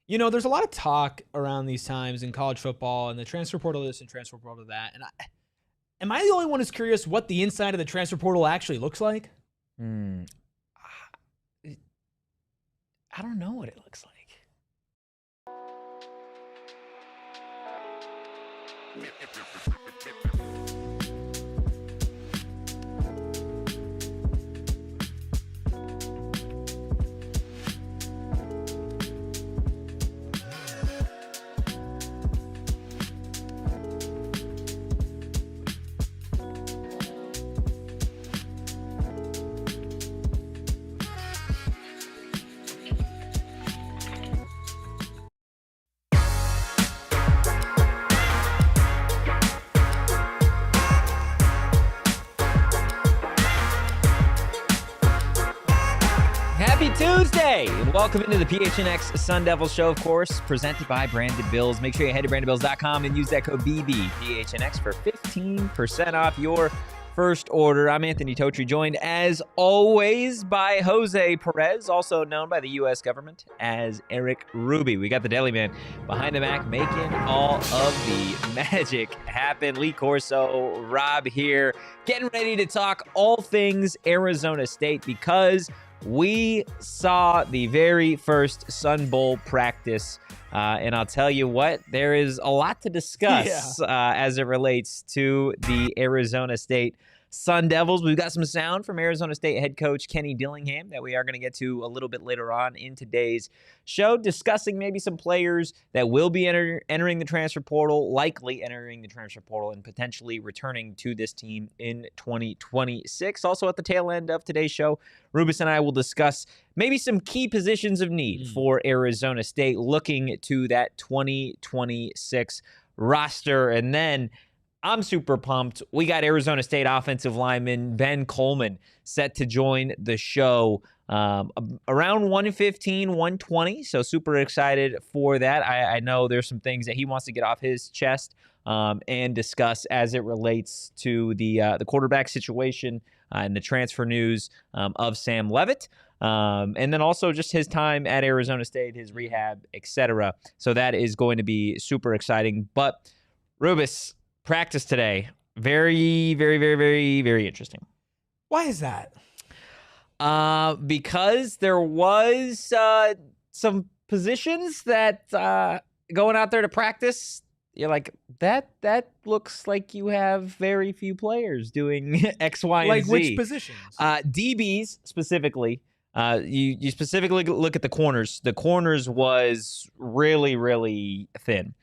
There's a lot of talk around these times in college football and the transfer portal this and transfer portal that. And am I the only one who's curious what the inside of the transfer portal actually looks like? I don't know what it looks like. Happy Tuesday, and welcome into the PHNX Sun Devils show, of course, presented by Branded Bills. Make sure you head to brandedbills.com and use that code BBPHNX for 15% off your first order. I'm Anthony Totri, joined as always by Jose Perez, also known by the U.S. government as Erik Ruby. We got the Deli Man behind the Mac making all of the magic happen. Lee Corso, Rob here, getting ready to talk all things Arizona State because we saw the very first Sun Bowl practice, and I'll tell you what, there is a lot to discuss as it relates to the Arizona State Sun Devils. We've got some sound from Arizona State head coach Kenny Dillingham that we are going to get to a little bit later on in today's show, discussing maybe some players that will be entering the transfer portal, likely entering the transfer portal, and potentially returning to this team in 2026. Also at the tail end of today's show, Rubus and I will discuss maybe some key positions of need for Arizona State looking to that 2026 roster. And then I'm super pumped. We got Arizona State offensive lineman Ben Coleman set to join the show around 115, 120. So super excited for that. I know there's some things that he wants to get off his chest and discuss as it relates to the quarterback situation and the transfer news of Sam Leavitt. And then also just his time at Arizona State, his rehab, etc. So that is going to be super exciting. But Rubus, practice today, very, very, very, very, very interesting. Why is that? Because there was some positions that going out there to practice, you're like, that looks like you have very few players doing X, Y, and Z. Like which positions? DBs specifically. You specifically look at the corners. The corners was really, really thin.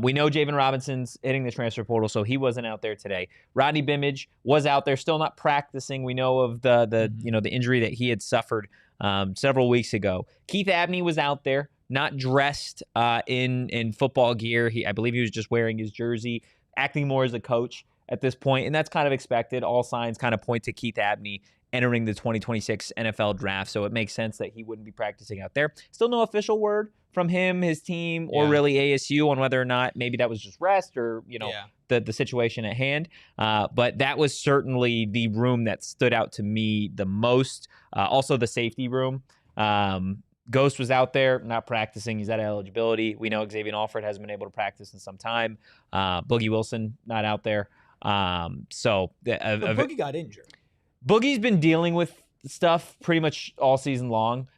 We know Javen Robinson's hitting the transfer portal, so he wasn't out there today. Rodney Bimage was out there, still not practicing. We know of the injury that he had suffered several weeks ago. Keith Abney was out there, not dressed in football gear. I believe he was just wearing his jersey, acting more as a coach at this point, and that's kind of expected. All signs kind of point to Keith Abney entering the 2026 NFL draft, so it makes sense that he wouldn't be practicing out there. Still no official word from him, his team, or really ASU on whether or not maybe that was just rest or, the situation at hand. But that was certainly the room that stood out to me the most. Also the safety room. Ghost was out there, not practicing. He's out of eligibility. We know Xavier Alford hasn't been able to practice in some time. Boogie Wilson, not out there. Boogie got injured. Boogie's been dealing with stuff pretty much all season long.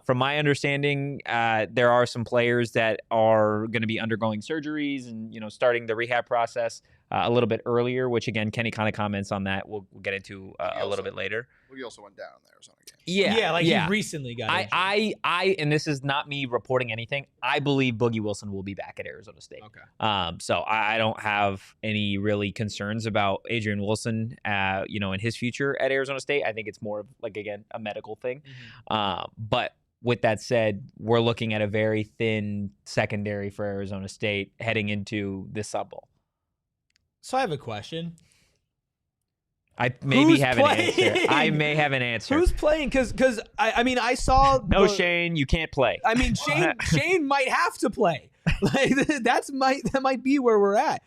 From my understanding, there are some players that are going to be undergoing surgeries and starting the rehab process a little bit earlier, which again Kenny kind of comments on that. We'll get into a little bit later. He also went down in the Arizona game. He recently got injured. I and this is not me reporting anything. I believe Boogie Wilson will be back at Arizona State. Okay. So I don't have any really concerns about Adrian Wilson, in his future at Arizona State. I think it's more of a medical thing. But with that said, we're looking at a very thin secondary for Arizona State heading into this Sun Bowl. So I have a question. I maybe have an answer. I may have an answer. Who's playing? Because I saw Shane, you can't play. I mean, Shane might have to play. That might be where we're at.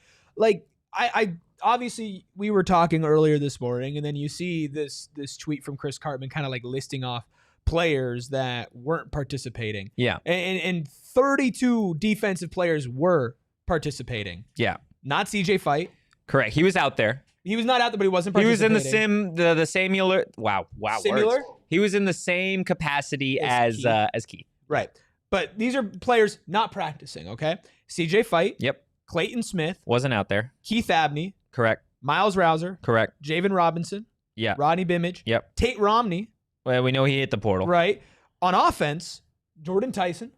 I obviously we were talking earlier this morning, and then you see this tweet from Chris Cartman, kind of listing off players that weren't participating. Yeah. And 32 defensive players were participating. Yeah. Not CJ Fight. Correct. He was out there. He was not out there, but he wasn't He was participating. in the similar. Wow. Similar? Words. He was in the same capacity as Keith. Right. But these are players not practicing, okay? CJ Fight. Yep. Clayton Smith. Wasn't out there. Keith Abney. Correct. Miles Rouser. Correct. Javen Robinson. Yeah. Rodney Bimage. Yep. Tate Romney. Well, we know he hit the portal. Right. On offense, Jordan Tyson.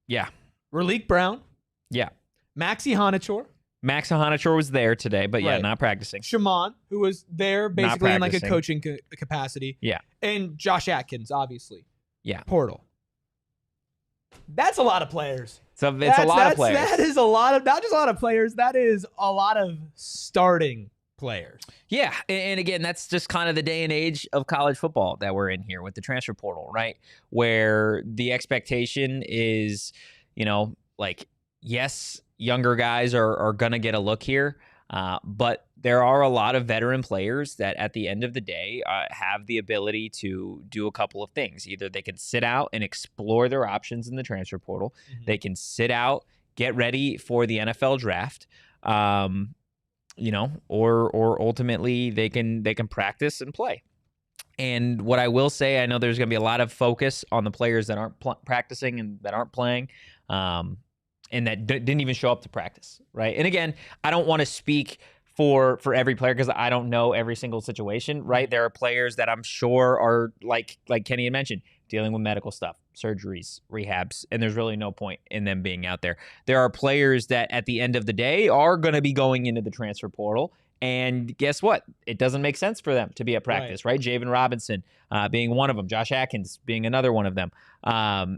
Yeah. Raleek Brown. Yeah. Maxi Hanachor. Max Hanachor was there today, but yeah, Right. not practicing. Shaman, who was there basically in like a practicing. coaching capacity. Yeah. And Josh Atkins, obviously. Yeah. Portal. That's a lot of players. So it's a lot of players. That is a lot of, not just a lot of players, that is a lot of starting players. Yeah, and again, that's just kind of the day and age of college football that we're in here with the transfer portal, right? Where the expectation is, like, yes, younger guys are going to get a look here, but there are a lot of veteran players that at the end of the day have the ability to do a couple of things. Either they can sit out and explore their options in the transfer portal. Mm-hmm. They can sit out, get ready for the NFL draft, or ultimately they can practice and play. And what I will say, I know there's going to be a lot of focus on the players that aren't practicing and that aren't playing, and that didn't even show up to practice, right? And again, I don't want to speak for every player because I don't know every single situation, right? There are players that I'm sure are like Kenny had mentioned, dealing with medical stuff, surgeries, rehabs, and there's really no point in them being out there. There are players that at the end of the day are going to be going into the transfer portal, and guess what? It doesn't make sense for them to be at practice, right? Javen Robinson being one of them, Josh Atkins being another one of them.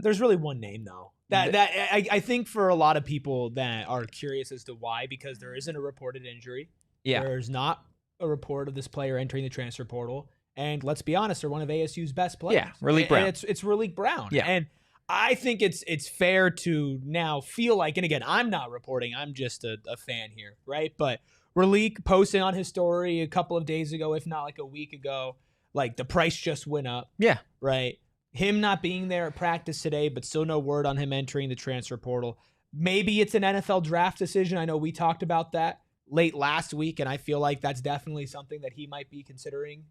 There's really one name, though. I think for a lot of people that are curious as to why, because there isn't a reported injury. Yeah. There's not a report of this player entering the transfer portal. And let's be honest, they're one of ASU's best players. Yeah, Raleek Brown. And it's Raleek Brown. Yeah. And I think it's fair to now feel like, and again, I'm not reporting, I'm just a fan here, right? But Raleek posted on his story a couple of days ago, if not like a week ago, like the price just went up. Yeah. Right? Him not being there at practice today, but still no word on him entering the transfer portal. Maybe it's an NFL draft decision. I know we talked about that late last week, and I feel like that's definitely something that he might be considering.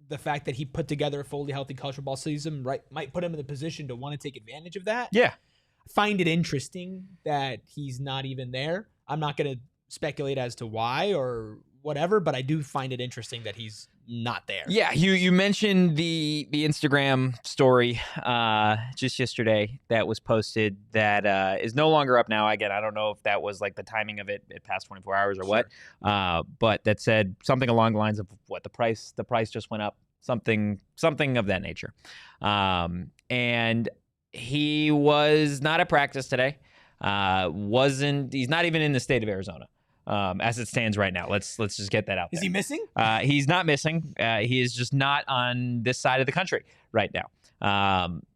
The fact that he put together a fully healthy college football season might put him in the position to want to take advantage of that. Yeah. I find it interesting that he's not even there. I'm not going to speculate as to why or whatever, but I do find it interesting that he's not there. Yeah, you mentioned the Instagram story just yesterday that was posted that is no longer up now. Again, I don't know if that was like the timing of it past 24 hours or what, but that said something along the lines of what the price just went up, something of that nature. And he was not at practice today. He's not even in the state of Arizona. As it stands right now. Let's just get that out there. Is he missing? He's not missing. He is just not on this side of the country right now.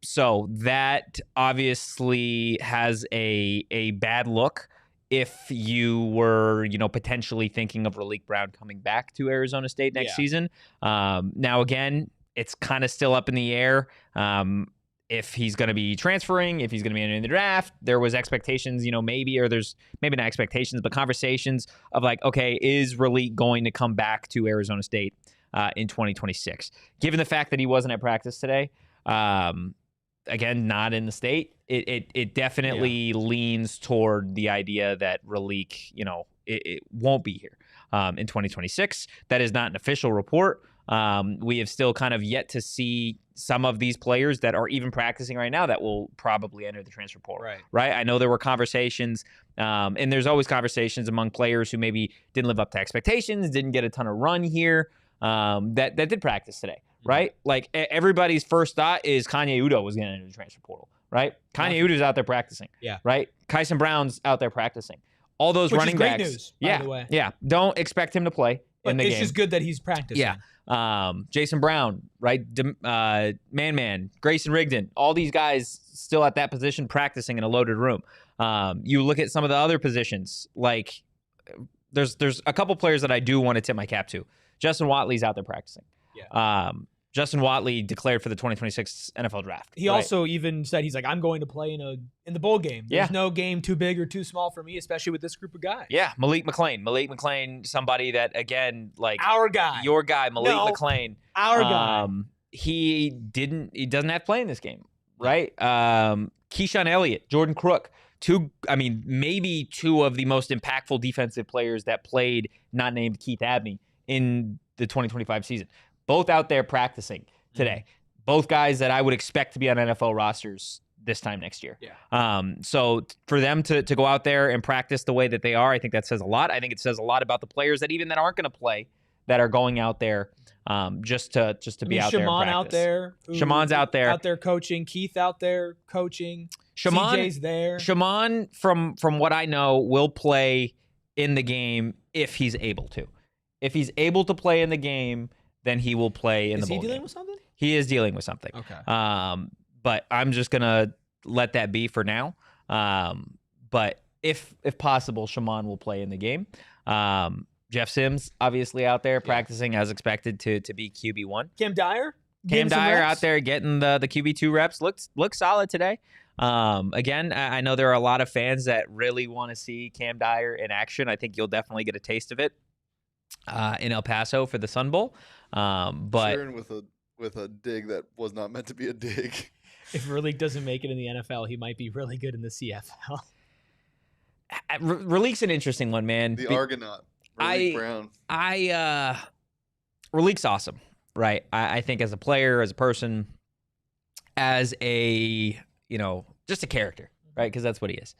So that obviously has a bad look if you were, potentially thinking of Raleek Brown coming back to Arizona State next season. Now, again, it's kind of still up in the air. If he's going to be transferring, if he's going to be entering the draft. There was expectations, there's maybe not expectations, but conversations of like, okay, is Raleek going to come back to Arizona State in 2026? Given the fact that he wasn't at practice today, again, not in the state, it definitely leans toward the idea that Raleek, it won't be here in 2026. That is not an official report. We have still kind of yet to see some of these players that are even practicing right now that will probably enter the transfer portal. Right. I know there were conversations, and there's always conversations among players who maybe didn't live up to expectations, didn't get a ton of run here, that did practice today. Right. Like everybody's first thought is Kanye Udo was going to enter the transfer portal. Right. Kanye Udo's out there practicing. Yeah. Right. Kyson Brown's out there practicing. All those Which running is great backs. News, by the way. Yeah. Don't expect him to play in the game. It's just good that he's practicing. Yeah. Jason Brown, right? Man, Grayson Rigdon, all these guys still at that position practicing in a loaded room. You look at some of the other positions, like there's a couple players that I do want to tip my cap to. Justin Watley's out there practicing. Yeah. Justin Watley declared for the 2026 NFL draft. He also even said he's like, I'm going to play in the bowl game. There's no game too big or too small for me, especially with this group of guys. Yeah, Malik McClain, somebody that, again, like our guy, your guy, Malik McClain, our guy. He doesn't have to play in this game, right? Keyshawn Elliott, Jordan Crook, maybe two of the most impactful defensive players that played, not named Keith Abney, in the 2025 season. Both out there practicing today. Both guys that I would expect to be on NFL rosters this time next year. Yeah. So for them to go out there and practice the way that they are, I think that says a lot. I think it says a lot about the players that aren't going to play, that are going out there just to be out there and practice. Out there. Shaman's out there. Out there coaching. Keith out there coaching. CJ's there. Shaman, from what I know, will play in the game if he's able to. If he's able to play in the game, then he will play in the bowl game. Is he dealing with something? He is dealing with something. Okay. But I'm just going to let that be for now. But if possible, Shaman will play in the game. Jeff Sims, obviously, out there practicing as expected to be QB1. Cam Dyer out there getting the QB2 reps. Looks solid today. Again, I know there are a lot of fans that really want to see Cam Dyer in action. I think you'll definitely get a taste of it in El Paso for the Sun Bowl. But sharing with a dig that was not meant to be a dig. If Raleek doesn't make it in the NFL, he might be really good in the CFL. Raleek's an interesting one, man. The Argonaut, Raleek Brown. Raleek's awesome, right? I think as a player, as a person, as a, just a character, right? Because that's what he is.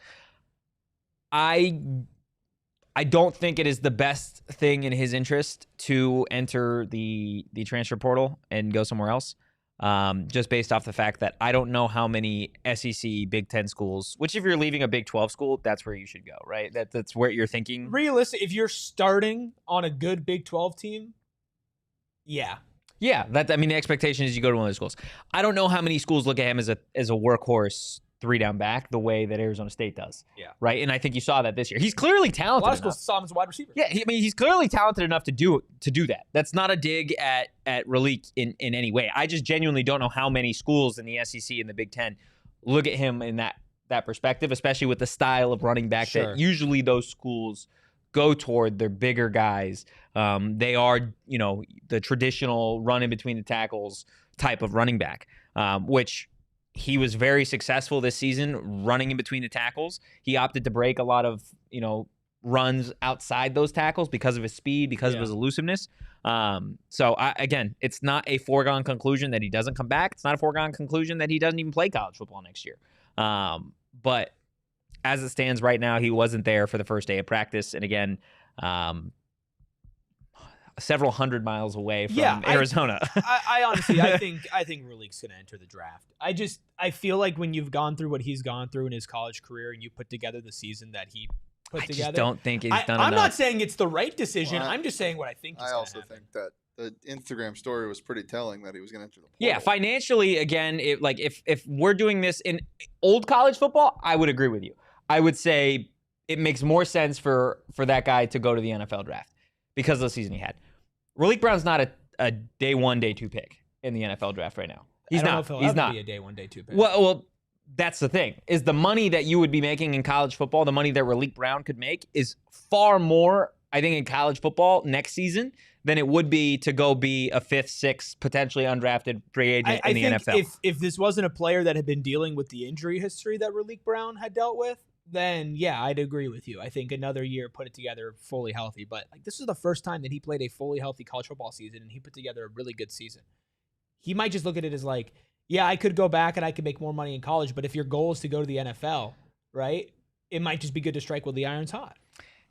I don't think it is the best thing in his interest to enter the transfer portal and go somewhere else, just based off the fact that I don't know how many SEC Big Ten schools, which if you're leaving a Big 12 school, that's where you should go, right? That's where you're thinking. Realistic, if you're starting on a good Big 12 team, yeah. Yeah, the expectation is you go to one of those schools. I don't know how many schools look at him as a workhorse 3-down back the way that Arizona State does. Yeah. Right? And I think you saw that this year. He's clearly talented. A lot of schools saw him as a wide receiver. Yeah, he's clearly talented enough to do that. That's not a dig at Raleek in any way. I just genuinely don't know how many schools in the SEC and the Big Ten look at him in that perspective, especially with the style of running back that usually those schools go toward their bigger guys. They are, the traditional run in between the tackles type of running back, which he was very successful this season running in between the tackles. He opted to break a lot of, runs outside those tackles because of his speed, because of his elusiveness. So again, it's not a foregone conclusion that he doesn't come back. It's not a foregone conclusion that he doesn't even play college football next year. But as it stands right now, he wasn't there for the first day of practice. And again, several hundred miles away from Arizona. I honestly, I think Raleek's going to enter the draft. I feel like when you've gone through what he's gone through in his college career and you put together the season that he put together. I just don't think he's done enough. I'm not saying it's the right decision. I'm just saying what I think I also think that the Instagram story was pretty telling that he was going to enter the portal. Yeah, financially, again, if we're doing this in old college football, I would agree with you. I would say it makes more sense for that guy to go to the NFL draft because of the season he had. Raleek Brown's not a day 1, day 2 pick in the NFL draft right now. He's not. He's not be a day 1, day 2 pick. Well, that's the thing. Is the money that you would be making in college football, the money that Raleek Brown could make, is far more, I think, in college football next season than it would be to go be a 5th, 6th, potentially undrafted free agent in the NFL. If this wasn't a player that had been dealing with the injury history that Raleek Brown had dealt with, then yeah, I'd agree with you. I think another year, put it together fully healthy. But this is the first time that he played a fully healthy college football season, and he put together a really good season. He might just look at it as like, yeah, I could go back and I could make more money in college, but if your goal is to go to the NFL, right, it might just be good to strike while the iron's hot.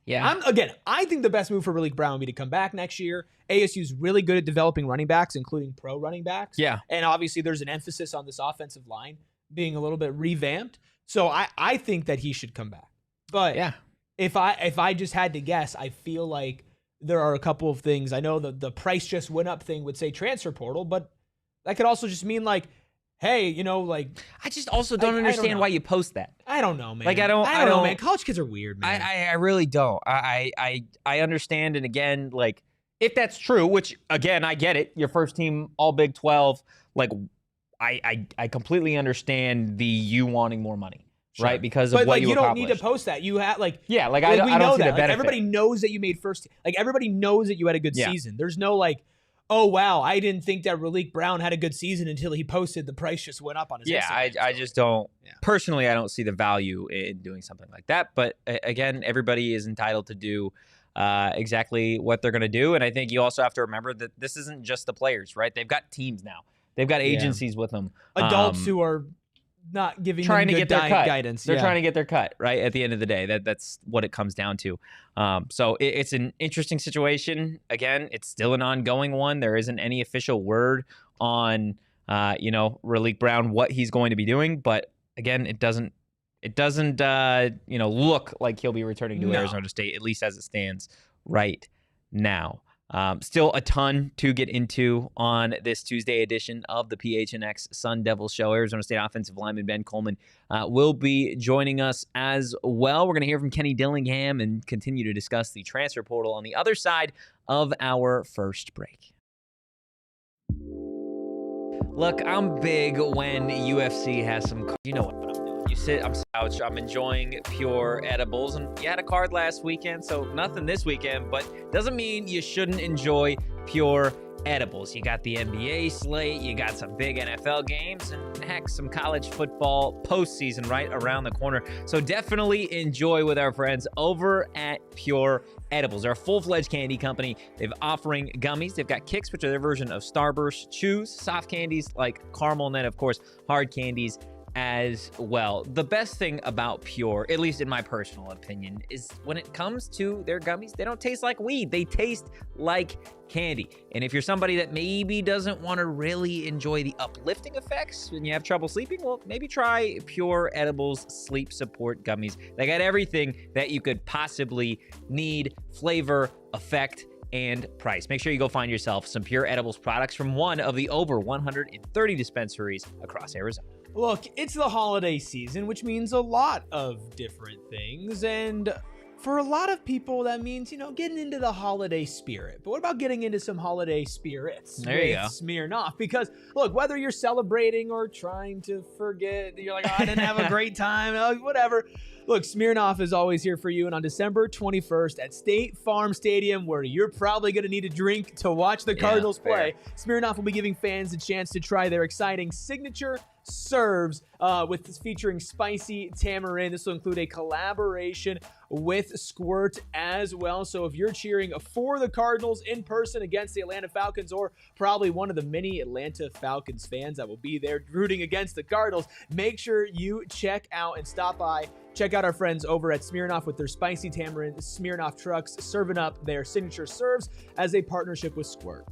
Yeah. I think the best move for Raleek Brown would be to come back next year. ASU's really good at developing running backs, including pro running backs. Yeah. And obviously there's an emphasis on this offensive line being a little bit revamped. So I think that he should come back. But yeah, if I just had to guess, I feel like there are a couple of things. I know the price just went up thing would say transfer portal, but that could also just mean like, hey, I just also don't understand why you post that. I don't know, man. I don't know, man. College kids are weird, man. I really don't. I understand, and again, if that's true, which again, I get it. Your first team all Big 12, like I completely understand you wanting more money. Sure. Right, because of what you don't need to post that. You had I don't see the benefit. Everybody knows that you made first. Like everybody knows that you had a good season. There's no like, oh wow, I didn't think that Raleek Brown had a good season until he posted. The price just went up on his. Instagram. I just don't. Yeah. Personally, I don't see the value in doing something like that. But again, everybody is entitled to do exactly what they're going to do, and I think you also have to remember that this isn't just the players, right? They've got teams now. They've got agencies with them, adults who are not giving trying them to good get their cut. Guidance. They're trying to get their cut, right? At the end of the day, that's what it comes down to. So it's an interesting situation. Again, it's still an ongoing one. There isn't any official word on, Raleek Brown, what he's going to be doing. But again, it doesn't look like he'll be returning to Arizona State, at least as it stands right now. Still a ton to get into on this Tuesday edition of the PHNX Sun Devils show. Arizona State offensive lineman Ben Coleman will be joining us as well. We're going to hear from Kenny Dillingham and continue to discuss the transfer portal on the other side of our first break. Look, I'm big when UFC has some, what I'm doing. I'm couch. I'm enjoying Pure Edibles, and you had a card last weekend, so nothing this weekend, but doesn't mean you shouldn't enjoy Pure Edibles. You got the NBA slate, you got some big NFL games, and heck, some college football postseason right around the corner. So definitely enjoy with our friends over at Pure Edibles. They're a full-fledged candy company. They've offering gummies. They've got Kicks, which are their version of Starburst, chews, soft candies like caramel, and then of course hard candies as well. The best thing about Pure, at least in my personal opinion, is when it comes to their gummies, they don't taste like weed. They taste like candy. And if you're somebody that maybe doesn't want to really enjoy the uplifting effects when you have trouble sleeping, well, maybe try Pure Edibles Sleep Support Gummies. They got everything that you could possibly need: flavor, effect, and price. Make sure you go find yourself some Pure Edibles products from one of the over 130 dispensaries across Arizona. Look, it's the holiday season, which means a lot of different things. And for a lot of people, that means, getting into the holiday spirit. But what about getting into some holiday spirits? There you go. Smirnoff. Because, look, whether you're celebrating or trying to forget, you're like, I didn't have a great time, whatever. Look, Smirnoff is always here for you. And on December 21st at State Farm Stadium, where you're probably going to need a drink to watch the Cardinals play, Smirnoff will be giving fans a chance to try their exciting signature serves featuring spicy tamarind. This will include a collaboration with Squirt as well. So if you're cheering for the Cardinals in person against the Atlanta Falcons, or probably one of the many Atlanta Falcons fans that will be there rooting against the Cardinals, make sure you check out and stop by. Check out our friends over at Smirnoff with their spicy tamarind Smirnoff trucks, serving up their signature serves as a partnership with Squirt.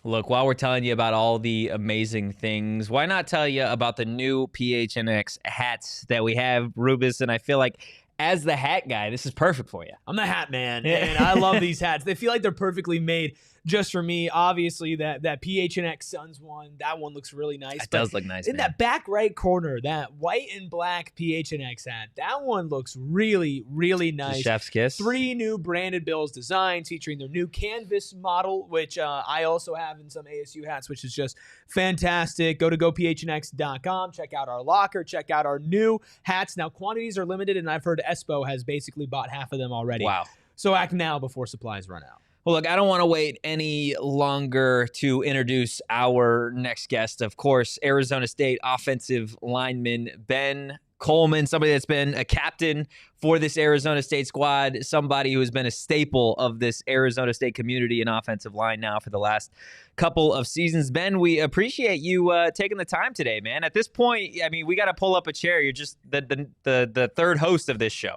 Look, while we're telling you about all the amazing things, why not tell you about the new PHNX hats that we have, Rubus? And I feel like as the hat guy, this is perfect for you. I'm the hat man, and I love these hats. They feel like they're perfectly made just for me. Obviously, that PHNX Suns one, that one looks really nice. It does look nice, in that back right corner, that white and black PHNX hat, that one looks really, really nice. The chef's kiss. 3 new Branded Bills designs featuring their new canvas model, which I also have in some ASU hats, which is just fantastic. Go to gophnx.com, check out our locker, check out our new hats. Now, quantities are limited, and I've heard Espo has basically bought half of them already. Wow. So act now before supplies run out. Well, look, I don't want to wait any longer to introduce our next guest. Of course, Arizona State offensive lineman Ben Coleman, somebody that's been a captain for this Arizona State squad, somebody who has been a staple of this Arizona State community and offensive line now for the last couple of seasons. Ben, we appreciate you taking the time today, man. At this point, I mean, we got to pull up a chair. You're just the third host of this show.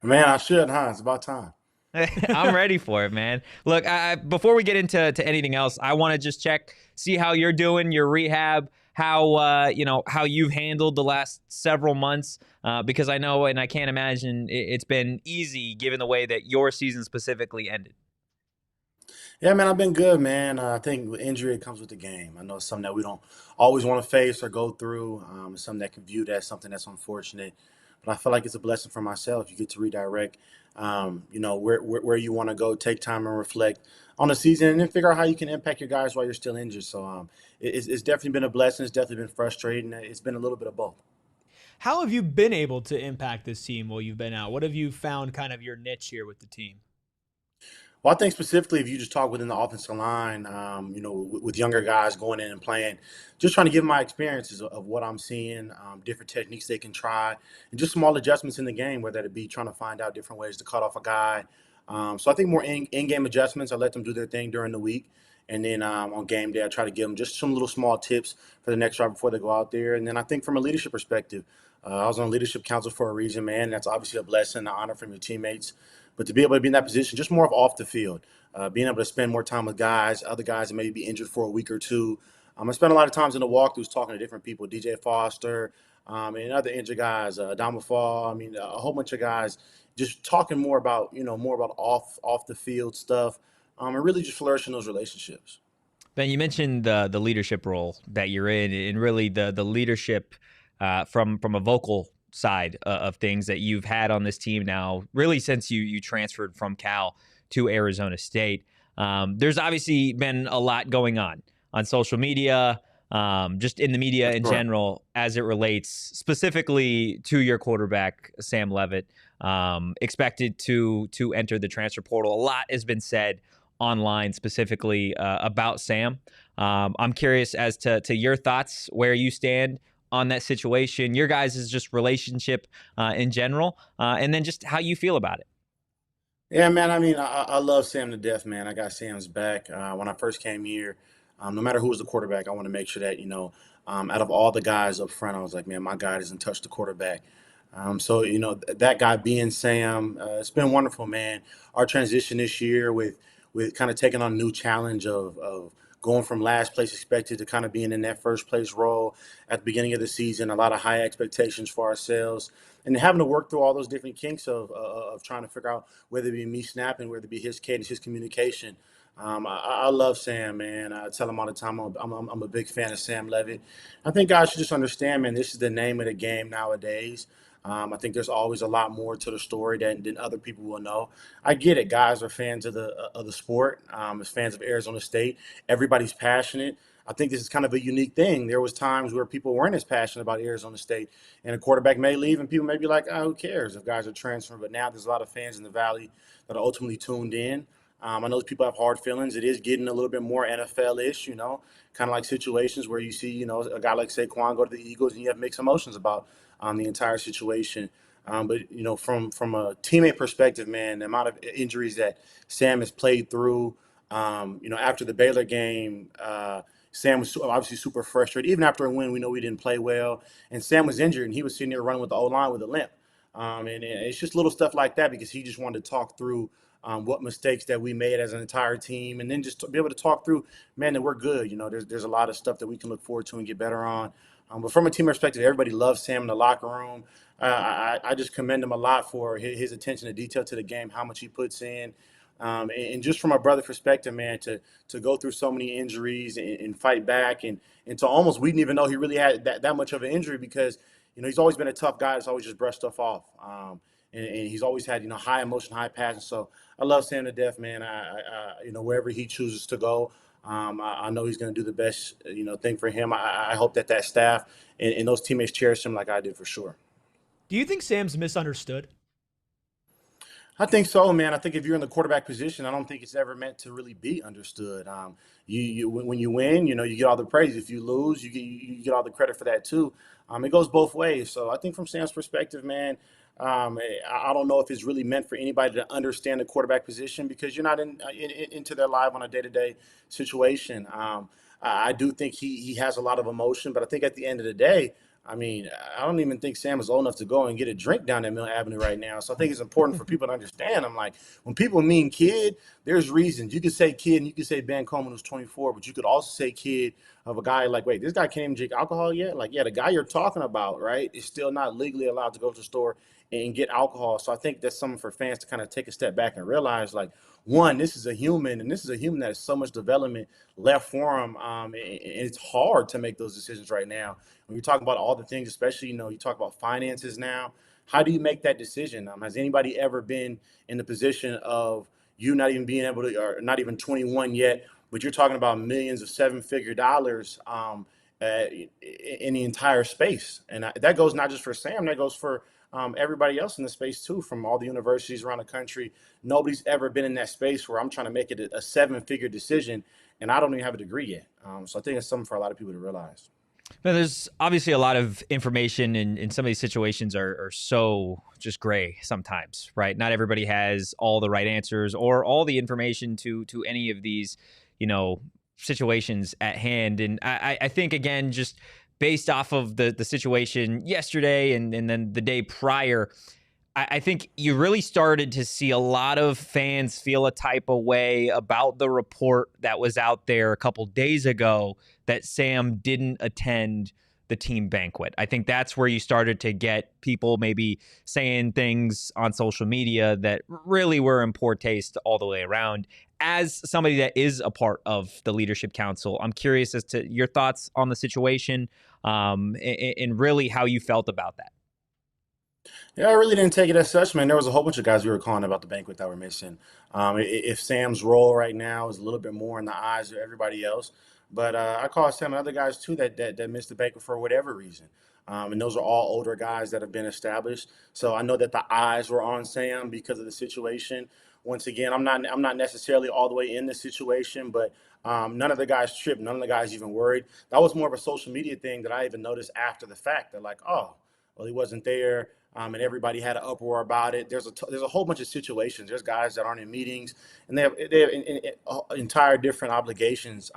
Man, I should, huh? It's about time. I'm ready for it, man. Look, before we get into anything else, I want to just see how you're doing, your rehab, how you've handled the last several months, because I know and I can't imagine it's been easy given the way that your season specifically ended. Yeah, man, I've been good, man. I think injury comes with the game. I know it's something that we don't always want to face or go through. It's something that can view as something that's unfortunate. but I feel like it's a blessing for myself. You get to redirect, where you want to go, take time and reflect on the season, and then figure out how you can impact your guys while you're still injured. So it's definitely been a blessing. It's definitely been frustrating. It's been a little bit of both. How have you been able to impact this team while you've been out? What have you found kind of your niche here with the team? Well, I think specifically if you just talk within the offensive line, with younger guys going in and playing, just trying to give my experiences of what I'm seeing, different techniques they can try, and just small adjustments in the game, whether it be trying to find out different ways to cut off a guy. So I think more in-game adjustments. I let them do their thing during the week. And then on game day, I try to give them just some little small tips for the next drive before they go out there. And then I think from a leadership perspective, I was on leadership council for a reason, man. That's obviously a blessing, an honor from your teammates. But to be able to be in that position, just more of off the field, being able to spend more time with guys, other guys that may be injured for a week or two. I spent a lot of times in the walkthroughs talking to different people, DJ Foster, and other injured guys, Adama Fall. A whole bunch of guys, just talking more about off the field stuff, and really just flourishing those relationships. Ben, you mentioned the leadership role that you're in, and really the leadership from a vocal side of things that you've had on this team now, really since you transferred from Cal to Arizona State. There's obviously been a lot going on social media, just in the media in general, as it relates specifically to your quarterback, Sam Leavitt, expected to enter the transfer portal. A lot has been said online specifically about Sam. I'm curious as to your thoughts, where you stand on that situation, your guys' just relationship in general, and then just how you feel about it. Yeah, man. I love Sam to death, man. I got Sam's back. When I first came here, no matter who was the quarterback, I want to make sure that, out of all the guys up front, I was like, man, my guy doesn't touch the quarterback. So, that guy being Sam, it's been wonderful, man. Our transition this year with kind of taking on a new challenge of going from last place expected to kind of being in that first place role at the beginning of the season, a lot of high expectations for ourselves, and having to work through all those different kinks of trying to figure out whether it be me snapping, whether it be his cadence, his communication. I love Sam, man. I tell him all the time I'm a big fan of Sam Leavitt. I think guys should just understand, man, this is the name of the game nowadays. I think there's always a lot more to the story than other people will know. I get it. Guys are fans of the sport, as fans of Arizona State. Everybody's passionate. I think this is kind of a unique thing. There was times where people weren't as passionate about Arizona State, and a quarterback may leave, and people may be like, who cares if guys are transferring? But now there's a lot of fans in the Valley that are ultimately tuned in. I know people have hard feelings. It is getting a little bit more NFL-ish, kind of like situations where you see, a guy like Saquon go to the Eagles, and you have mixed emotions about the entire situation. But from a teammate perspective, man, the amount of injuries that Sam has played through, after the Baylor game, Sam was obviously super frustrated. Even after a win, we know we didn't play well, and Sam was injured, and he was sitting there running with the O-line with a limp. And it's just little stuff like that because he just wanted to talk through what mistakes that we made as an entire team, and then just to be able to talk through, man, that we're good. There's a lot of stuff that we can look forward to and get better on. But from a team perspective, everybody loves Sam in the locker room. I just commend him a lot for his attention to detail to the game, how much he puts in. And just from a brother perspective, man, to go through so many injuries and fight back and to almost, we didn't even know he really had that much of an injury because, he's always been a tough guy that's always just brushed stuff off. And he's always had, high emotion, high passion. So I love Sam to death, man. Wherever he chooses to go, I know he's going to do the best, thing for him. I hope that staff and those teammates cherish him like I did for sure. Do you think Sam's misunderstood? I think so, man. I think if you're in the quarterback position, I don't think it's ever meant to really be understood. When you win, you get all the praise. If you lose, you get all the credit for that too. It goes both ways. So I think from Sam's perspective, man, I don't know if it's really meant for anybody to understand the quarterback position because you're not into their life on a day-to-day situation. I do think he has a lot of emotion, but I think at the end of the day, I don't even think Sam is old enough to go and get a drink down that Mill Avenue right now. So I think it's important for people to understand. I'm like, when people mean kid, there's reasons. You could say kid and you could say Ben Coleman who's 24, but you could also say kid of a guy like, wait, this guy can't even drink alcohol yet? Like, yeah, the guy you're talking about, right, is still not legally allowed to go to the store and get alcohol. So I think that's something for fans to kind of take a step back and realize, like, one, this is a human, and this is a human that has so much development left for him, and it's hard to make those decisions right now. When you're talking about all the things, especially, you talk about finances now, how do you make that decision? Has anybody ever been in the position of you not even being able to, or not even 21 yet, but you're talking about millions of seven-figure dollars in the entire space? And that goes not just for Sam, that goes for everybody else in the space too, from all the universities around the country. Nobody's ever been in that space where I'm trying to make it a seven-figure decision, and I don't even have a degree yet. So I think it's something for a lot of people to realize. Now, there's obviously a lot of information, and some of these situations are so just gray sometimes, right? Not everybody has all the right answers or all the information to any of these, situations at hand. And I think, again, just based off of the situation yesterday and then the day prior, I think you really started to see a lot of fans feel a type of way about the report that was out there a couple days ago that Sam didn't attend the team banquet. I think that's where you started to get people maybe saying things on social media that really were in poor taste all the way around. As somebody that is a part of the Leadership Council, I'm curious as to your thoughts on the situation and really how you felt about that. Yeah, I really didn't take it as such, man. There was a whole bunch of guys we were calling about the banquet that were missing. If Sam's role right now is a little bit more in the eyes of everybody else, but I call Sam and other guys too that missed the banquet for whatever reason. And those are all older guys that have been established. So I know that the eyes were on Sam because of the situation. Once again, I'm not necessarily all the way in the situation, but none of the guys tripped. None of the guys even worried. That was more of a social media thing that I even noticed after the fact. They're like, oh, well, he wasn't there. And everybody had an uproar about it. There's a whole bunch of situations. There's guys that aren't in meetings, and they have entire different obligations.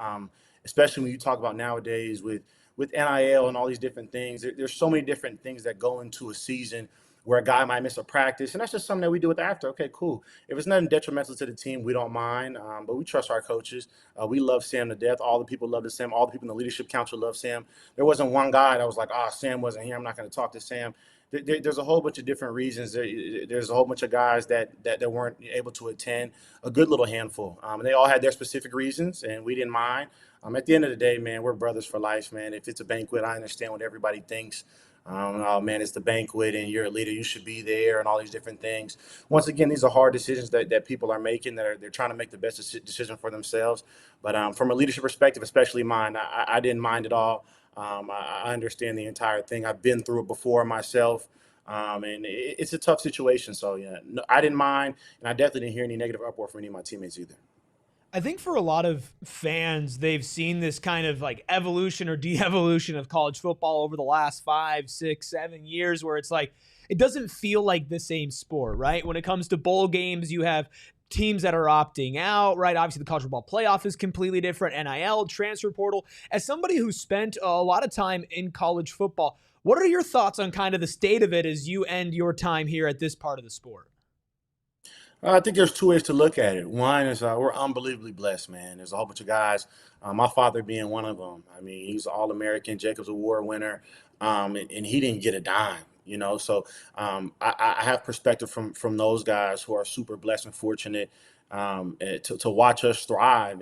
Especially when you talk about nowadays with NIL and all these different things. There's so many different things that go into a season where a guy might miss a practice, and that's just something that we do with after. Okay, cool. If it's nothing detrimental to the team, we don't mind. But we trust our coaches. We love Sam to death. All the people love Sam. All the people in the Leadership Council love Sam. There wasn't one guy that was like, Sam wasn't here, I'm not going to talk to Sam. There's a whole bunch of different reasons. There's a whole bunch of guys that weren't able to attend, a good little handful. And they all had their specific reasons, and we didn't mind. At the end of the day, man, we're brothers for life, man. If it's a banquet, I understand what everybody thinks. Oh, man, it's the banquet, and you're a leader, you should be there, and all these different things. Once again, these are hard decisions that people are making, they're trying to make the best decision for themselves. But from a leadership perspective, especially mine, I didn't mind at all. I understand the entire thing. I've been through it before myself, and it's a tough situation. So, yeah, no, I didn't mind, and I definitely didn't hear any negative uproar from any of my teammates either. I think for a lot of fans, they've seen this kind of like evolution or de-evolution of college football over the last 5, 6, 7 years, where it's like, it doesn't feel like the same sport, right? When it comes to bowl games, you have teams that are opting out, right? Obviously, the college football playoff is completely different. NIL, transfer portal. As somebody who spent a lot of time in college football, what are your thoughts on kind of the state of it as you end your time here at this part of the sport? I think there's two ways to look at it. One is we're unbelievably blessed, man. There's a whole bunch of guys, my father being one of them. I mean, he's an All-American, Jacobs Award winner, and he didn't get a dime, So I have perspective from those guys who are super blessed and fortunate to watch us thrive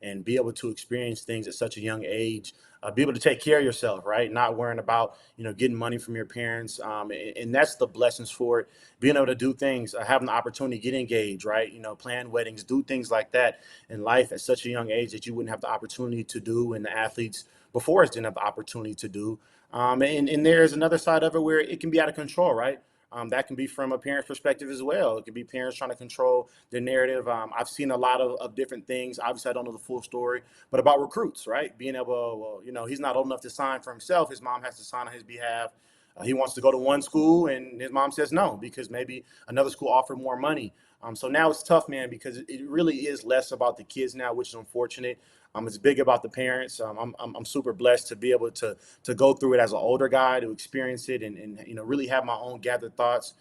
and be able to experience things at such a young age. Be able to take care of yourself, right? Not worrying about, getting money from your parents. And that's the blessings for it. Being able to do things, having the opportunity to get engaged, right? Plan weddings, do things like that in life at such a young age that you wouldn't have the opportunity to do, and the athletes before us didn't have the opportunity to do. And there's another side of it where it can be out of control, right? That can be from a parent's perspective as well. It can be parents trying to control the narrative. I've seen a lot of different things. Obviously, I don't know the full story, but about recruits, right? Being able, he's not old enough to sign for himself. His mom has to sign on his behalf. He wants to go to one school, and his mom says no because maybe another school offered more money. So now it's tough, man, because it really is less about the kids now, which is unfortunate. It's big about the parents. I'm super blessed to be able to go through it as an older guy, to experience it and really have my own gathered thoughts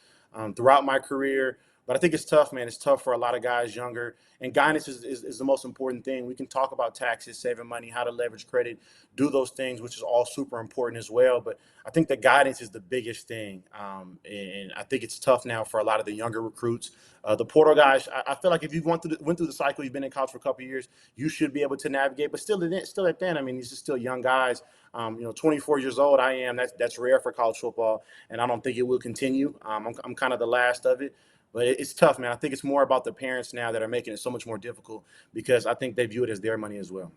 throughout my career. But I think it's tough, man. It's tough for a lot of guys younger. And guidance is the most important thing. We can talk about taxes, saving money, how to leverage credit, do those things, which is all super important as well. But I think the guidance is the biggest thing. And I think it's tough now for a lot of the younger recruits. The portal guys, I feel like if you went through the cycle, you've been in college for a couple of years, you should be able to navigate. But still at then, I mean, these are still young guys. 24 years old I am. That's rare for college football, and I don't think it will continue. I'm kind of the last of it. But it's tough, man. I think it's more about the parents now that are making it so much more difficult because I think they view it as their money as well.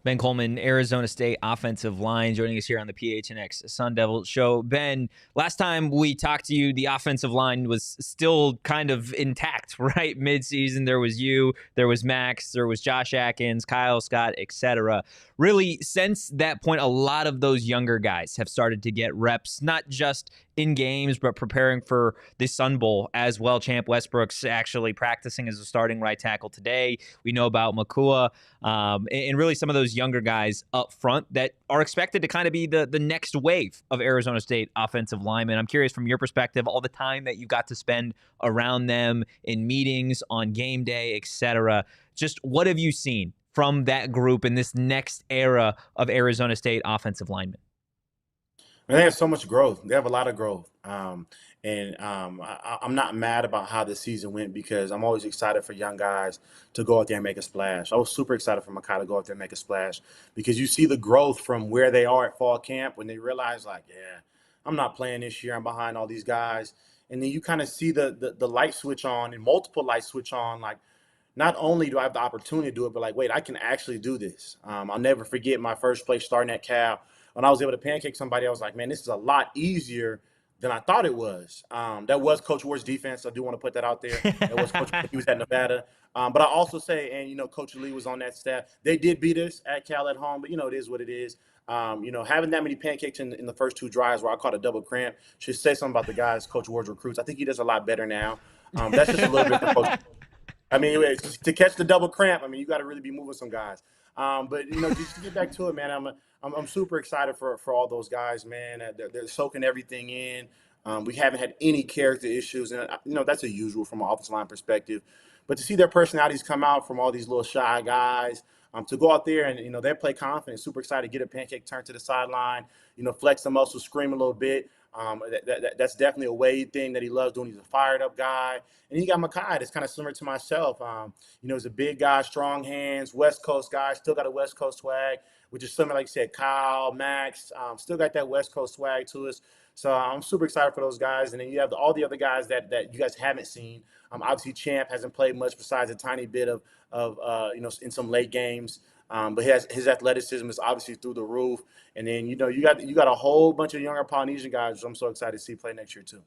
Ben Coleman, Arizona State offensive line, joining us here on the PHNX Sun Devils show. Ben, last time we talked to you, the offensive line was still kind of intact, right? Mid-season, there was you, there was Max, there was Josh Atkins, Kyle Scott, etc. Really, since that point, a lot of those younger guys have started to get reps, not just in games, but preparing for the Sun Bowl as well. Champ Westbrook's actually practicing as a starting right tackle today. We know about Makua, and really some of those younger guys up front that are expected to kind of be the next wave of Arizona State offensive linemen. I'm curious from your perspective, all the time that you got to spend around them in meetings, on game day, etc. Just what have you seen from that group in this next era of Arizona State offensive linemen? They have so much growth. They have a lot of growth. I'm not mad about how the season went because I'm always excited for young guys to go out there and make a splash. I was super excited for Makai to go out there and make a splash because you see the growth from where they are at fall camp when they realize, like, yeah, I'm not playing this year. I'm behind all these guys. And then you kind of see the light switch on and multiple lights switch on, like, not only do I have the opportunity to do it, but like, wait, I can actually do this. I'll never forget my first play starting at Cal. When I was able to pancake somebody, I was like, man, this is a lot easier than I thought it was. That was Coach Ward's defense. I do want to put that out there. That was Coach Ward. He was at Nevada. But I also say, and, Coach Lee was on that staff. They did beat us at Cal at home, but, it is what it is. Having that many pancakes in the first two drives where I caught a double cramp should say something about the guys Coach Ward's recruits. I think he does a lot better now. That's just a little bit for Coach. I mean, to catch the double cramp, I mean, you got to really be moving some guys. But just to get back to it, man, I'm super excited for all those guys, man. They're soaking everything in. We haven't had any character issues, and that's a usual from an offensive line perspective. But to see their personalities come out from all these little shy guys, to go out there and they play confident, super excited, get a pancake, turn to the sideline, flex the muscles, scream a little bit. That's definitely a Wade thing that he loves doing. He's a fired up guy. And you got Makai that's kind of similar to myself. He's a big guy, strong hands, West Coast guy, still got a West Coast swag, which is similar, like you said, Kyle, Max, still got that West Coast swag to us. So I'm super excited for those guys. And then you have all the other guys that you guys haven't seen. Obviously, Champ hasn't played much besides a tiny bit of in some late games. But his athleticism is obviously through the roof. And then, you got a whole bunch of younger Polynesian guys, which I'm so excited to see play next year too.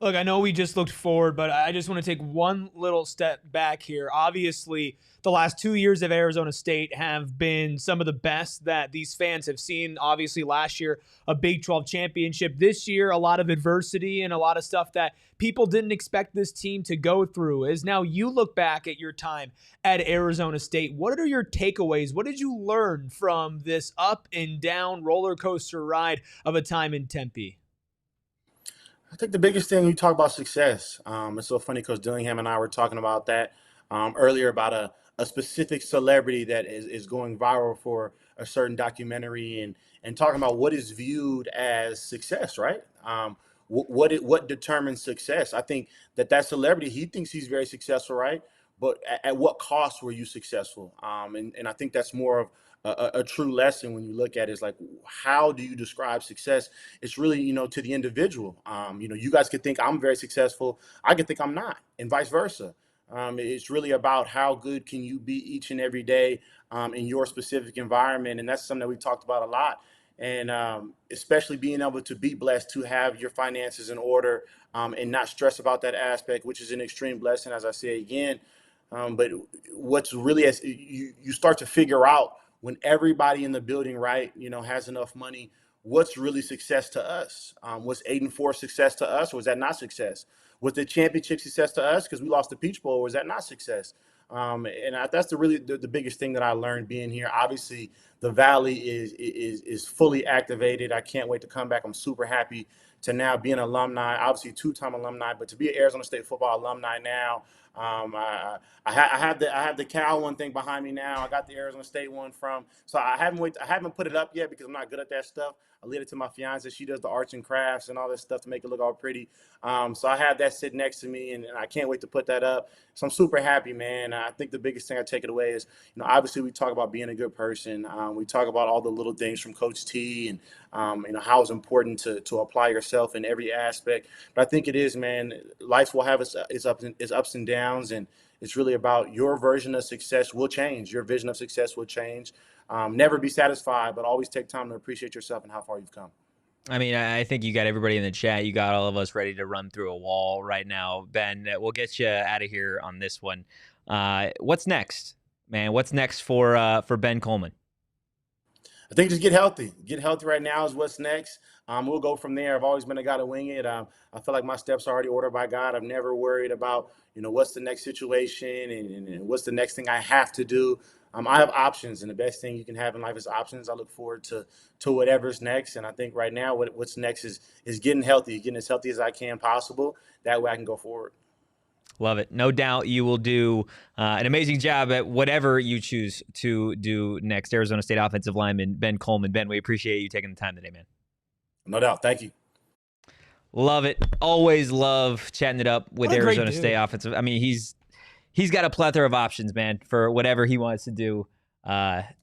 Look, I know we just looked forward, but I just want to take one little step back here. Obviously, the last 2 years of Arizona State have been some of the best that these fans have seen. Obviously, last year, a Big 12 championship. This year, a lot of adversity and a lot of stuff that people didn't expect this team to go through. As now you look back at your time at Arizona State, what are your takeaways? What did you learn from this up and down roller coaster ride of a time in Tempe? I think the biggest thing we talk about success. It's so funny because Dillingham and I were talking about that earlier about a specific celebrity that is going viral for a certain documentary and talking about what is viewed as success, right? What determines success? I think that celebrity, he thinks he's very successful, right? But at what cost were you successful? And I think that's more of a true lesson when you look at it. Is like, how do you describe success? It's really, to the individual. You guys could think I'm very successful. I could think I'm not, and vice versa. It's really about how good can you be each and every day in your specific environment. And that's something that we talked about a lot. And especially being able to be blessed to have your finances in order and not stress about that aspect, which is an extreme blessing, as I say again. But what's really, as you start to figure out when everybody in the building, right, has enough money, what's really success to us? Was 8-4 success to us, or was that not success? Was the championship success to us because we lost the Peach Bowl, or was that not success? That's the biggest thing that I learned being here. Obviously, the Valley is fully activated. I can't wait to come back. I'm super happy to now be an alumni, obviously two-time alumni, but to be an Arizona State football alumni now. I have the Cal one thing behind me now. I got the Arizona State one so I haven't put it up yet because I'm not good at that stuff. I leave it to my fiance. She does the arts and crafts and all this stuff to make it look all pretty. So I have that sitting next to me, and I can't wait to put that up. So I'm super happy, man. I think the biggest thing I take it away is, obviously we talk about being a good person. We talk about all the little things from Coach T and, how it's important to apply yourself in every aspect. But I think it is, man, life will have its ups and downs, and it's really about your version of success will change. Your vision of success will change. Never be satisfied, but always take time to appreciate yourself and how far you've come. I mean, I think you got everybody in the chat. You got all of us ready to run through a wall right now. Ben, we'll get you out of here on this one. What's next, man? What's next for Ben Coleman? I think just get healthy. Get healthy right now is what's next. We'll go from there. I've always been a guy to wing it. I feel like my steps are already ordered by God. I've never worried about, what's the next situation and what's the next thing I have to do. I have options, and the best thing you can have in life is options. I look forward to whatever's next, and I think right now what's next is getting healthy, getting as healthy as I can possible. That way I can go forward. Love it. No doubt you will do an amazing job at whatever you choose to do next. Arizona State offensive lineman Ben Coleman. Ben, we appreciate you taking the time today, man. No doubt. Thank you. Love it. Always love chatting it up with Arizona State offensive. I mean, he's got a plethora of options, man, for whatever he wants to do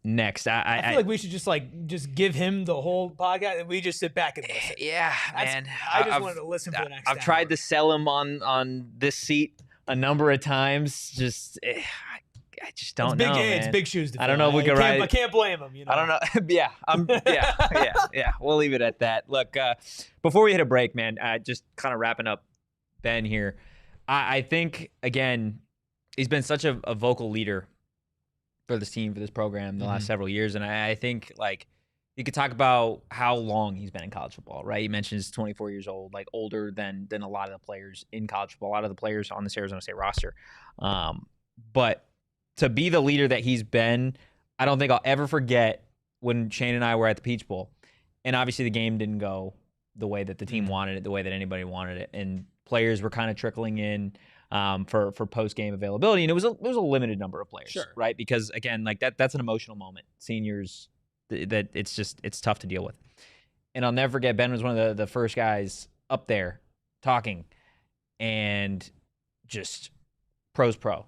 next. I feel like we should just give him the whole podcast and we just sit back and listen. Yeah, man. I just wanted to listen for the next I've tried to sell him on this seat a number of times. I just don't know, man. It's big shoes to fill. I don't know if we can ride. I can't blame him. I don't know. Yeah. We'll leave it at that. Look, before we hit a break, man, just kind of wrapping up Ben here. I think, again, he's been such a vocal leader for this team, for this program the last several years. And I think, like, you could talk about how long he's been in college football, right? He mentions he's 24 years old, like older than a lot of the players in college football, a lot of the players on this Arizona State roster. But to be the leader that he's been, I don't think I'll ever forget when Shane and I were at the Peach Bowl. And obviously the game didn't go the way that the team wanted it, the way that anybody wanted it. And players were kind of trickling in for post-game availability. And it was a limited number of players, right? Because, again, like that's an emotional moment. Seniors, that it's tough to deal with. And I'll never forget, Ben was one of the first guys up there talking and just pro's pro.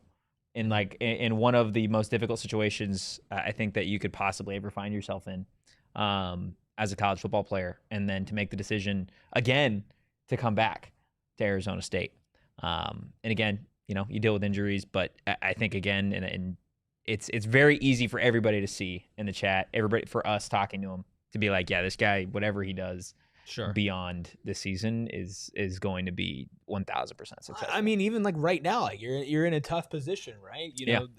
In one of the most difficult situations I think that you could possibly ever find yourself in as a college football player, and then to make the decision again to come back to Arizona State. And again, you deal with injuries, but I think again, and it's very easy for everybody to see in the chat, everybody, for us talking to him, to be like, yeah, this guy, whatever he does beyond this season is going to be 1,000% successful. I mean, even like right now, like you're in a tough position, right?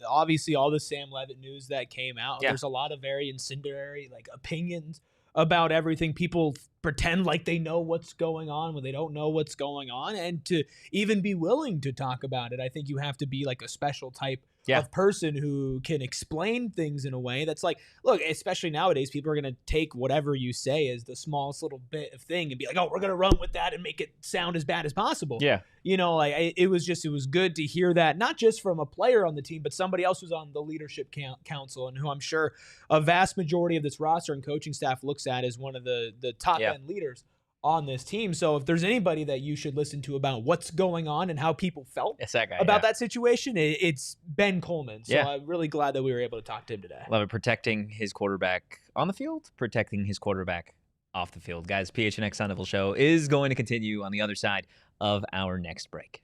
Obviously all the Sam Leavitt news that came out, there's a lot of very incendiary like opinions about everything. People pretend like they know what's going on when they don't know what's going on. And to even be willing to talk about it, I think you have to be like a special type of person who can explain things in a way that's like, look, especially nowadays, people are going to take whatever you say as the smallest little bit of thing and be like, oh, we're going to run with that and make it sound as bad as possible. Yeah. It was good to hear that, not just from a player on the team, but somebody else who's on the leadership council and who I'm sure a vast majority of this roster and coaching staff looks at as one of the top end leaders on this team. So if there's anybody that you should listen to about what's going on and how people felt about that situation, it's Ben Coleman. So I'm really glad that we were able to talk to him today. Love it. Protecting his quarterback on the field, protecting his quarterback off the field. Guys, PHNX Sun Devils show is going to continue on the other side of our next break.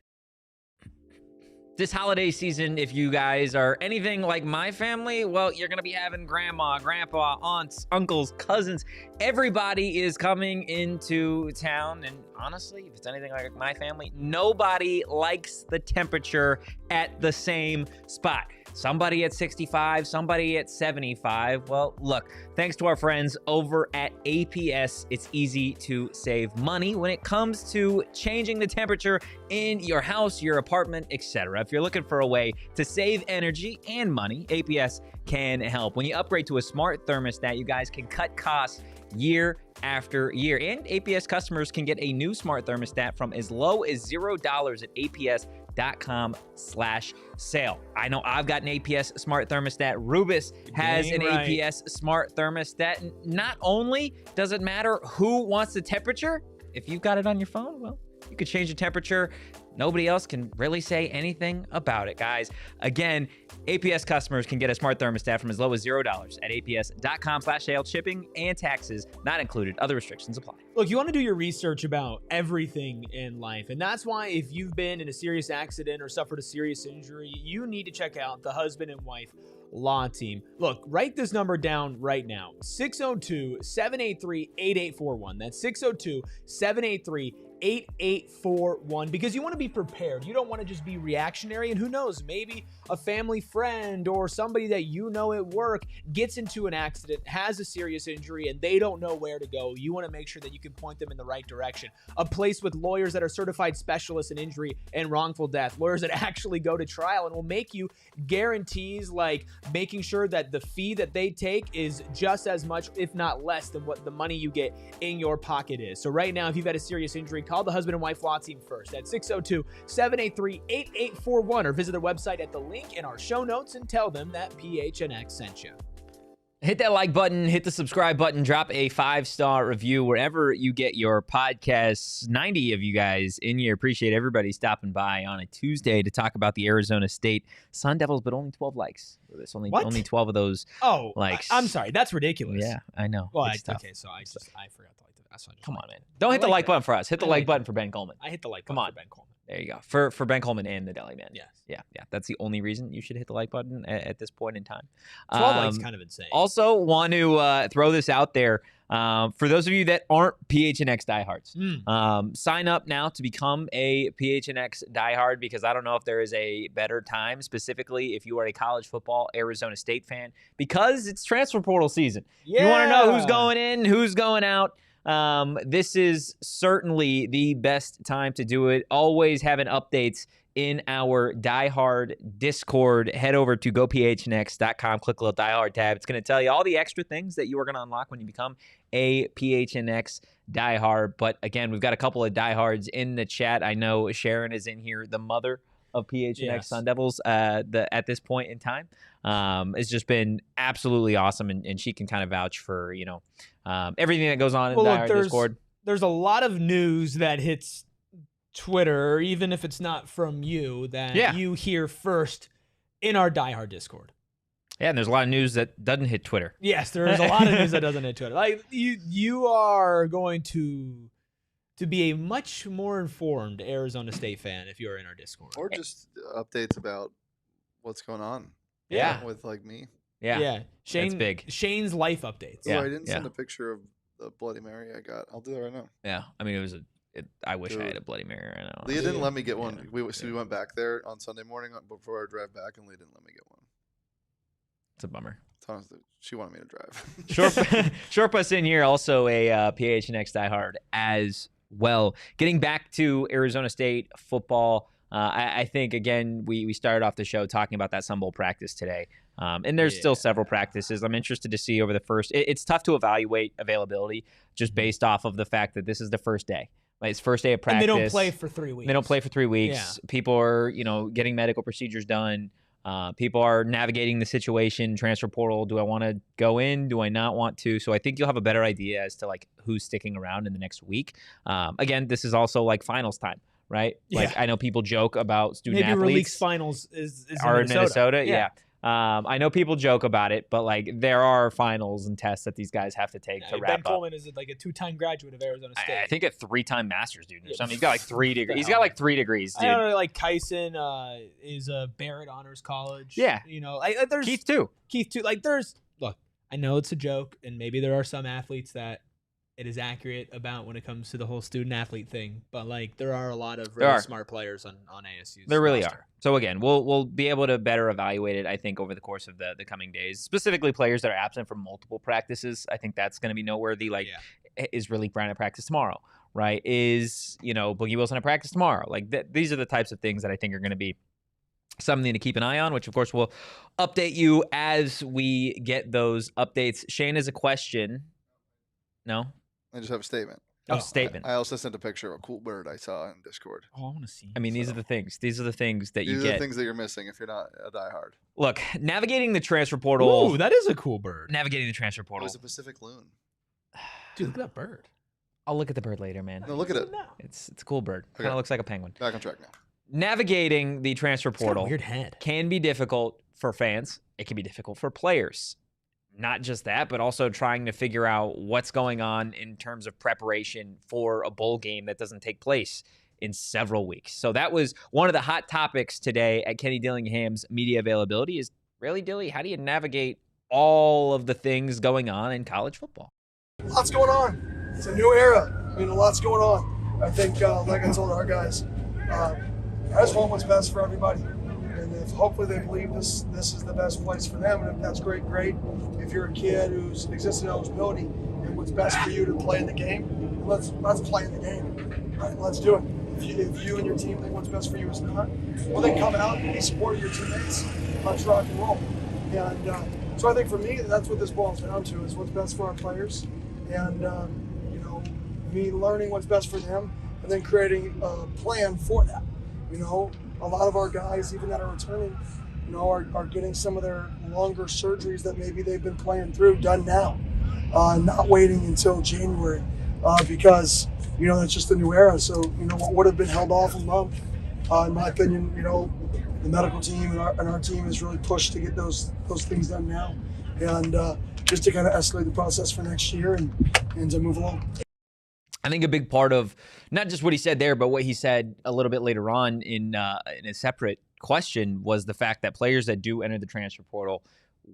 This holiday season, if you guys are anything like my family, well, you're going to be having grandma, grandpa, aunts, uncles, cousins. Everybody is coming into town. And honestly, if it's anything like my family, nobody likes the temperature at the same spot. Somebody at 65, somebody at 75. Well, look, thanks to our friends over at APS, it's easy to save money when it comes to changing the temperature in your house, your apartment, etc. If you're looking for a way to save energy and money, APS can help. When you upgrade to a smart thermostat, you guys can cut costs year after year. And APS customers can get a new smart thermostat from as low as $0 at APS.com/sale. I know I've got an APS smart thermostat. Rubus has an APS smart thermostat. And not only does it matter who wants the temperature, if you've got it on your phone, well, you could change the temperature. Nobody else can really say anything about it, guys. Again, APS customers can get a smart thermostat from as low as $0 at APS.com/sale. Shipping and taxes not included. Other restrictions apply. Look, you want to do your research about everything in life. And that's why if you've been in a serious accident or suffered a serious injury, you need to check out the husband and wife law team. Look, write this number down right now. 602-783-8841. That's 602-783-8841, because you want to be prepared. You don't want to just be reactionary. And who knows, maybe a family friend or somebody that you know at work gets into an accident, has a serious injury, and they don't know where to go. You want to make sure that you can point them in the right direction. A place with lawyers that are certified specialists in injury and wrongful death, lawyers that actually go to trial and will make you guarantees like making sure that the fee that they take is just as much, if not less, than what the money you get in your pocket is. So right now, if you've had a serious injury, call the husband and wife law team first at 602-783-8841 or visit their website at the link in our show notes and tell them that PHNX sent you. Hit that like button, hit the subscribe button, drop a 5-star review wherever you get your podcasts. 90 of you guys in here. Appreciate everybody stopping by on a Tuesday to talk about the Arizona State Sun Devils, but only 12 likes. There's only 12 of those likes. I'm sorry. That's ridiculous. Yeah, I know. Well, okay, so I forgot to like the that's Come on, man. Don't hit the like button for us. Hit the like button for Ben Coleman. I hit the like button for Ben Coleman. There you go. For Ben Coleman and the Deli Man. Yes. Yeah. That's the only reason you should hit the like button at this point in time. 12 likes kind of insane. Also, want to throw this out there. For those of you that aren't PHNX diehards, sign up now to become a PHNX diehard, because I don't know if there is a better time, specifically if you are a college football Arizona State fan, because it's transfer portal season. Yeah. You want to know who's going in, who's going out. This is certainly the best time to do it. Always having updates in our diehard Discord. Head over to gophnx.com, click the little diehard tab. It's going to tell you all the extra things that you are going to unlock when you become a PHNX diehard. But again, we've got a couple of diehards in the chat. I know Sharon is in here, the mother of PHNX Sun Devils at this point in time. It's just been absolutely awesome, and she can kind of vouch for everything that goes on in the Discord. There's a lot of news that hits Twitter, even if it's not from you, that you hear first in our diehard Discord. Yeah, and there's a lot of news that doesn't hit Twitter. Yes, there is a lot of news that doesn't hit Twitter. Like you are going to be a much more informed Arizona State fan if you're in our Discord. Or just updates about what's going on. Yeah. With like me. Yeah. That's big. Shane's life updates. Oh, I didn't send a picture of the Bloody Mary I got. I'll do that right now. Yeah. I mean, I wish I had a Bloody Mary right now. Leah didn't let me get one. We went back there on Sunday morning before our drive back, and Leah didn't let me get one. It's a bummer. She wanted me to drive. Short bus in here, also a PHNX diehard as well. Getting back to Arizona State football, I think, again, we started off the show talking about that Sun Bowl practice today. And there's still several practices. I'm interested to see over the first. It's tough to evaluate availability just based off of the fact that this is the first day. Like, it's first day of practice. And they don't play for 3 weeks. They don't play for 3 weeks. Yeah. People are, getting medical procedures done. People are navigating the situation, transfer portal. Do I want to go in? Do I not want to? So I think you'll have a better idea as to who's sticking around in the next week. Again, this is also finals time, right? Yeah. I know people joke about student athletes. Maybe Release finals is in Minnesota. Yeah. I know people joke about it, but there are finals and tests that these guys have to take to wrap Ben up. Coleman is a 2-time graduate of Arizona State. I think a 3-time master's student or something. He's got 3 degrees. He's got 3 degrees, dude. I don't know, Kyson is a Barrett Honors College. Yeah. There's Keith too. Look, I know it's a joke, and maybe there are some athletes that it is accurate about when it comes to the whole student athlete thing, but there are a lot of really smart players on ASU's There really roster. are. So again, we'll be able to better evaluate it, I think, over the course of the coming days. Specifically, players that are absent from multiple practices. I think that's going to be noteworthy. Is Raleek Brown at practice tomorrow? Right? Is Boogie Wilson at practice tomorrow? These are the types of things that I think are going to be something to keep an eye on, which of course we'll update you as we get those updates. Shane has a question. No? I just have a statement. Oh, statement. I also sent a picture of a cool bird I saw in Discord. Oh, I want to see. I mean, these are the things. These are the things that you These get. are the things that you're missing if you're not a diehard. Look, navigating the transfer portal. Ooh, that is a cool bird. Navigating the transfer It portal. was a Pacific loon. Dude, look at that bird. I'll look at the bird later, man. No, look at it. It's a cool bird. Okay. Kind of looks like a penguin. Back on track now. Navigating the transfer It's got a portal weird head. can be difficult for fans. It can be difficult for players. Not just that, but also trying to figure out what's going on in terms of preparation for a bowl game that doesn't take place in several weeks. So that was one of the hot topics today at Kenny Dillingham's media availability is, really, Dilly, how do you navigate all of the things going on in college football? Lots going on. It's a new era. I mean, a lot's going on. I think, like I told our guys, I just want what's best for everybody. And if hopefully they believe this is the best place for them, and if that's great. If you're a kid who's existing eligibility and what's best for you to play in the game, let's play in the game. Right? Let's do it. If you and your team think what's best for you is not, well, then come out and be supportive of your teammates. Let's rock and roll. And so I think for me, that's what this boils down to, is what's best for our players. And, me learning what's best for them and then creating a plan for that. A lot of our guys, even that are returning, are getting some of their longer surgeries that maybe they've been playing through done now, not waiting until January, because, that's just the new era. So, what would have been held off a month, in my opinion, the medical team and our team has really pushed to get those things done now, and just to kind of escalate the process for next year and to move along. I think a big part of not just what he said there, but what he said a little bit later on in a separate question was the fact that players that do enter the transfer portal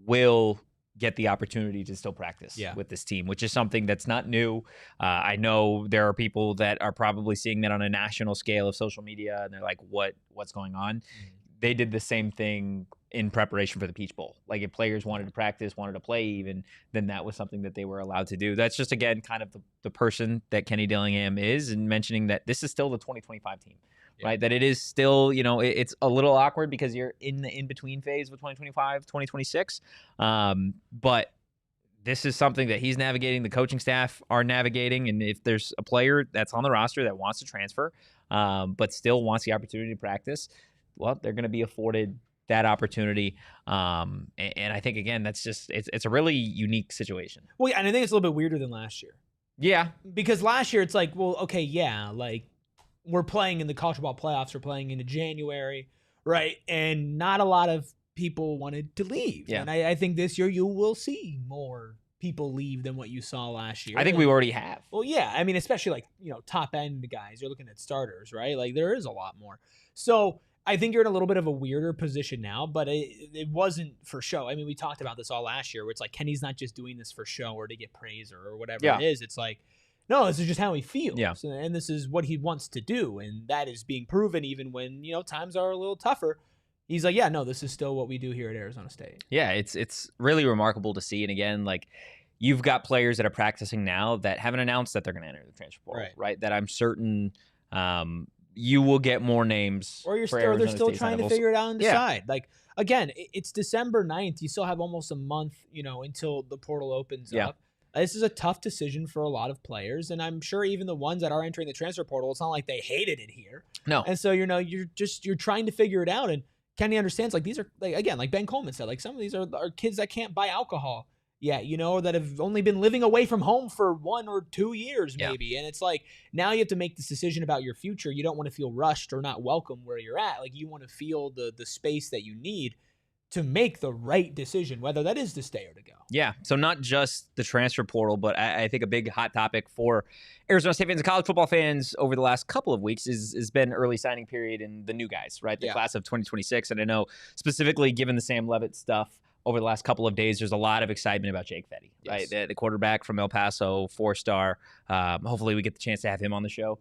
will get the opportunity to still practice with this team, which is something that's not new. I know there are people that are probably seeing that on a national scale of social media, and they're like, what's going on? They did the same thing in preparation for the Peach Bowl. Like, if players wanted to practice, wanted to play even, then that was something that they were allowed to do. That's just, again, kind of the person that Kenny Dillingham is, and mentioning that this is still the 2025 team, right? That it is still, it's a little awkward because you're in the in-between phase with 2025, 2026. But this is something that he's navigating, the coaching staff are navigating, and if there's a player that's on the roster that wants to transfer, but still wants the opportunity to practice, well, they're going to be afforded that opportunity. And I think, again, that's just, it's a really unique situation. Well, yeah, and I think it's a little bit weirder than last year. Yeah. Because last year it's like, well, okay, yeah, like we're playing in the college football playoffs, we're playing into January, right? And not a lot of people wanted to leave. Yeah. And I think this year you will see more people leave than what you saw last year. I think we already have. Well, yeah. I mean, especially like, top end guys, you're looking at starters, right? Like there is a lot more. So I think you're in a little bit of a weirder position now, but it wasn't for show. I mean, we talked about this all last year where it's like Kenny's not just doing this for show or to get praise or whatever it is. It's like, no, this is just how he feels. Yeah. And this is what he wants to do. And that is being proven even when, times are a little tougher. He's like, yeah, no, this is still what we do here at Arizona State. Yeah, it's really remarkable to see. And again, like, you've got players that are practicing now that haven't announced that they're going to enter the transfer portal, right? That I'm certain you will get more names. Or they're still trying to figure it out and decide. Like, again, it's December 9th. You still have almost a month, until the portal opens up. This is a tough decision for a lot of players, and I'm sure even the ones that are entering the transfer portal, it's not like they hated it here. No. And so, you're trying to figure it out, and Kenny understands, like, these are, like, again, like Ben Coleman said, like, some of these are kids that can't buy alcohol yet, or that have only been living away from home for 1 or 2 years maybe. And it's like, now you have to make this decision about your future. You don't want to feel rushed or not welcome where you're at. Like, you want to feel the space that you need to make the right decision, whether that is to stay or to go. Yeah, so not just the transfer portal, but I think a big hot topic for Arizona State fans and college football fans over the last couple of weeks has been early signing period and the new guys, right? The class of 2026. And I know specifically given the Sam Leavitt stuff over the last couple of days, there's a lot of excitement about Jake Fetty, right? The quarterback from El Paso, 4-star. Hopefully we get the chance to have him on the show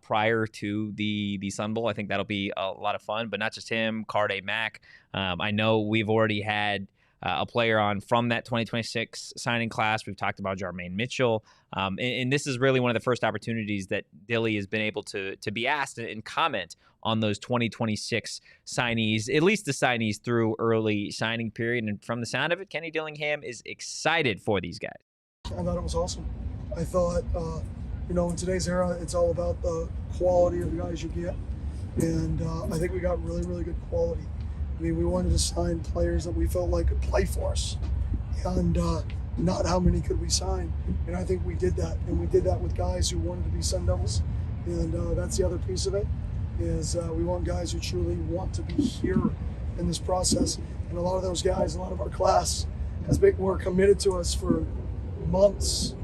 prior to the Sun Bowl. I think that'll be a lot of fun, but not just him, Carde Mack. I know we've already had a player on from that 2026 signing class. We've talked about Jermaine Mitchell. And this is really one of the first opportunities that Dilly has been able to be asked and comment on those 2026 signees, at least the signees through early signing period. And from the sound of it, Kenny Dillingham is excited for these guys. I thought it was awesome. I thought, in today's era, it's all about the quality of the guys you get. And I think we got really, really good quality. I mean, we wanted to sign players that we felt like could play for us. And not how many could we sign. And I think we did that. And we did that with guys who wanted to be Sun Devils. And that's the other piece of it, is we want guys who truly want to be here in this process. And a lot of those guys, a lot of our class, were committed to us for months.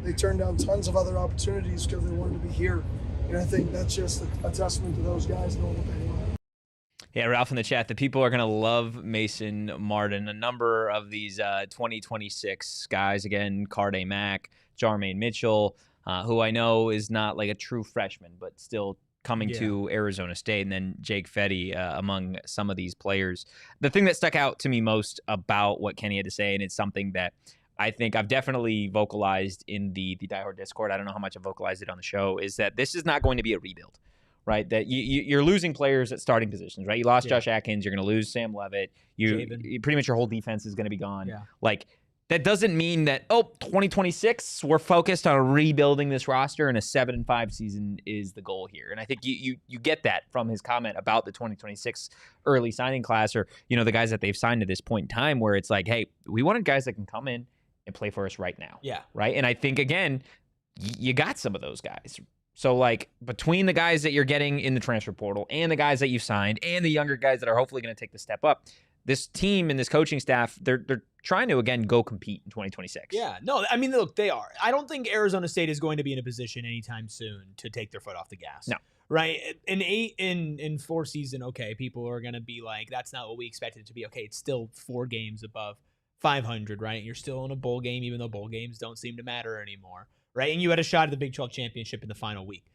They turned down tons of other opportunities because they wanted to be here. And I think that's just a testament to those guys knowing what they want. Yeah, Ralph in the chat, the people are going to love Mason Martin. A number of these 2026 guys, again, Carde Mack, Jermaine Mitchell, who I know is not like a true freshman, but still coming to Arizona State, and then Jake Fetty among some of these players. The thing that stuck out to me most about what Kenny had to say, and it's something that I think I've definitely vocalized in the Die Hard Discord, I don't know how much I vocalized it on the show, is that this is not going to be a rebuild, right? That you're losing players at starting positions, right? You lost Josh Atkins, you're going to lose Sam Leavitt, you pretty much your whole defense is going to be gone. Yeah. Like, that doesn't mean that, 2026, we're focused on rebuilding this roster and a 7-5 season is the goal here. And I think you get that from his comment about the 2026 early signing class, or, the guys that they've signed at this point in time, where it's like, hey, we wanted guys that can come in and play for us right now. Yeah. Right. And I think, again, you got some of those guys. So, like, between the guys that you're getting in the transfer portal and the guys that you signed and the younger guys that are hopefully going to take the step up, this team and this coaching staff, they're trying to, again, go compete in 2026. Yeah. No, I mean, look, they are. I don't think Arizona State is going to be in a position anytime soon to take their foot off the gas. No. Right? In 4 season, okay, people are going to be like, that's not what we expected it to be. Okay, it's still 4 games above 500, right? You're still in a bowl game, even though bowl games don't seem to matter anymore, right? And you had a shot at the Big 12 championship in the final week.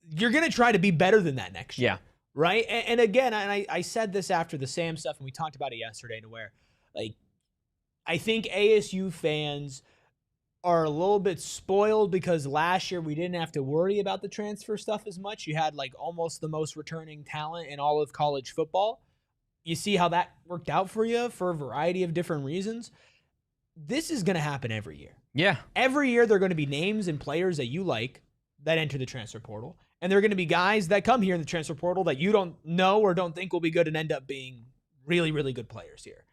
You're going to try to be better than that next year. Yeah. Right? And again, I said this after the Sam stuff, and we talked about it yesterday, to where, like, I think ASU fans are a little bit spoiled because last year we didn't have to worry about the transfer stuff as much. You had, like, almost the most returning talent in all of college football. You see how that worked out for you for a variety of different reasons. This is going to happen every year. Yeah. Every year there are going to be names and players that you like that enter the transfer portal. And there are going to be guys that come here in the transfer portal that you don't know or don't think will be good and end up being really, really good players here.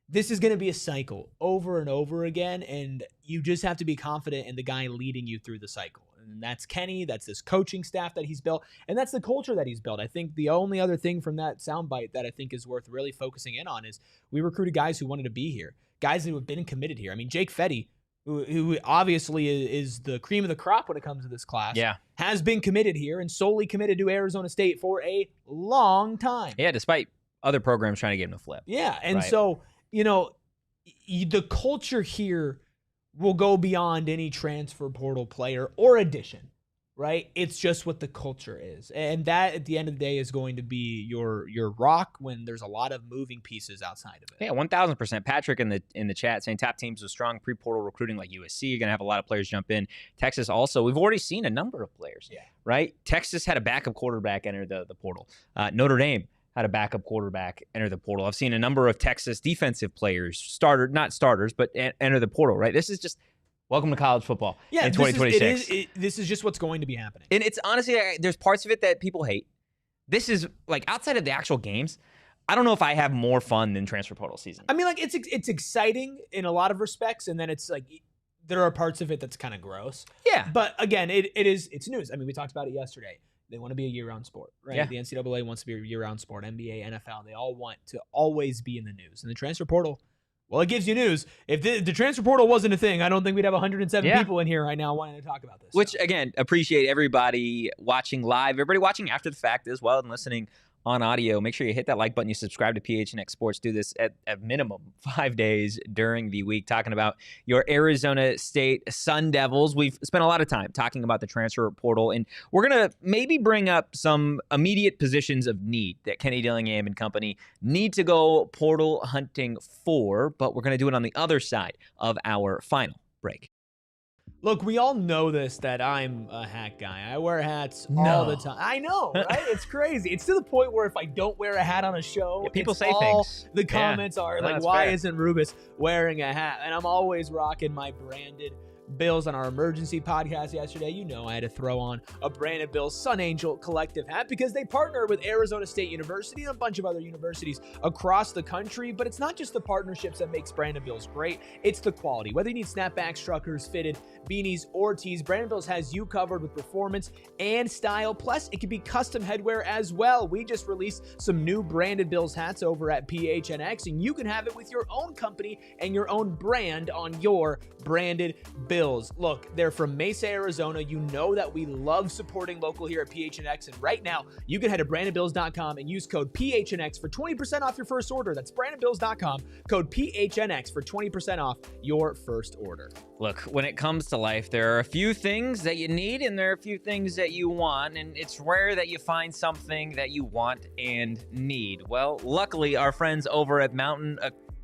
This is going to be a cycle over and over again, and you just have to be confident in the guy leading you through the cycle. And that's Kenny, that's this coaching staff that he's built, and that's the culture that he's built. I think the only other thing from that soundbite that I think is worth really focusing in on is we recruited guys who wanted to be here, guys who have been committed here. I mean, Jake Fetty, who obviously is the cream of the crop when it comes to this class, has been committed here and solely committed to Arizona State for a long time. Yeah, despite other programs trying to get him to flip. Yeah, and so, the culture here will go beyond any transfer portal player or addition, right? It's just what the culture is. And that, at the end of the day, is going to be your rock when there's a lot of moving pieces outside of it. Yeah, 1,000%. Patrick in the chat saying top teams with strong pre-portal recruiting like USC. You're going to have a lot of players jump in. Texas also. We've already seen a number of players, right? Texas had a backup quarterback enter the portal. Notre Dame had a backup quarterback enter the portal. I've seen a number of Texas defensive players, not starters, but enter the portal, right? This is just welcome to college football in 2026. This is just what's going to be happening. And it's honestly, there's parts of it that people hate. This is, like, outside of the actual games, I don't know if I have more fun than transfer portal season. I mean, like, it's exciting in a lot of respects, and then it's like there are parts of it that's kind of gross. Yeah. But again, it's news. I mean, we talked about it yesterday. They want to be a year-round sport, right? Yeah. The NCAA wants to be a year-round sport. NBA, NFL, they all want to always be in the news. And the transfer portal, well, it gives you news. If the transfer portal wasn't a thing, I don't think we'd have 107 people in here right now wanting to talk about this. Which, again, appreciate everybody watching live, everybody watching after the fact as well, and listening on audio. Make sure you hit that like button. You subscribe to PHNX Sports. Do this at minimum 5 days during the week, talking about your Arizona State Sun Devils. We've spent a lot of time talking about the transfer portal, and we're going to maybe bring up some immediate positions of need that Kenny Dillingham and company need to go portal hunting for, but we're going to do it on the other side of our final break. Look, we all know this, that I'm a hat guy. I wear hats all the time. I know, right? It's crazy. It's to the point where if I don't wear a hat on a show, people say things. The comments are like, why isn't Rubus wearing a hat? And I'm always rocking my branded Bills on our emergency podcast yesterday. You know I had to throw on a Brandon Bills Sun Angel Collective hat because they partner with Arizona State University and a bunch of other universities across the country. But it's not just the partnerships that makes Brandon Bills great, it's the quality. Whether you need snapbacks, truckers, fitted, beanies, or tees, Brandon Bills has you covered with performance and style. Plus, it can be custom headwear as well. We just released some new Brandon Bills hats over at PHNX, and you can have it with your own company and your own brand on your branded Bills. Look, they're from Mesa, Arizona. You know that we love supporting local here at PHNX, and right now, you can head to BrandonBills.com and use code PHNX for 20% off your first order. That's BrandonBills.com, code PHNX for 20% off your first order. Look, when it comes to life, there are a few things that you need and there are a few things that you want, and it's rare that you find something that you want and need. Well, luckily, our friends over at Mountain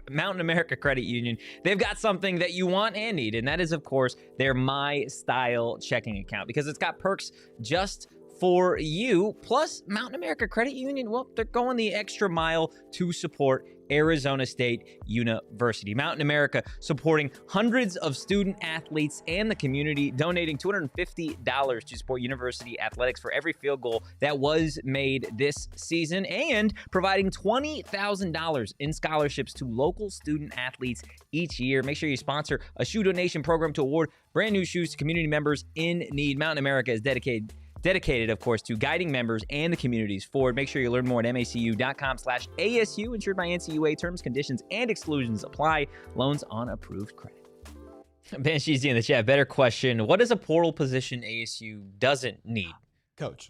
America Credit Union, they've got something that you want and need, and that is, of course, their My Style checking account, because it's got perks just for you. Plus, Mountain America Credit Union, well, they're going the extra mile to support Arizona State University. Mountain America supporting hundreds of student athletes and the community, donating $250 to support university athletics for every field goal that was made this season, and providing $20,000 in scholarships to local student athletes each year. Make sure you sponsor a shoe donation program to award brand new shoes to community members in need. Mountain America is dedicated, of course, to guiding members and the communities forward. Make sure you learn more at macu.com/ASU. Insured by NCUA. Terms, conditions, and exclusions apply. Loans on approved credit. Banshee's in the chat. Better question. What is a portal position ASU doesn't need? Coach.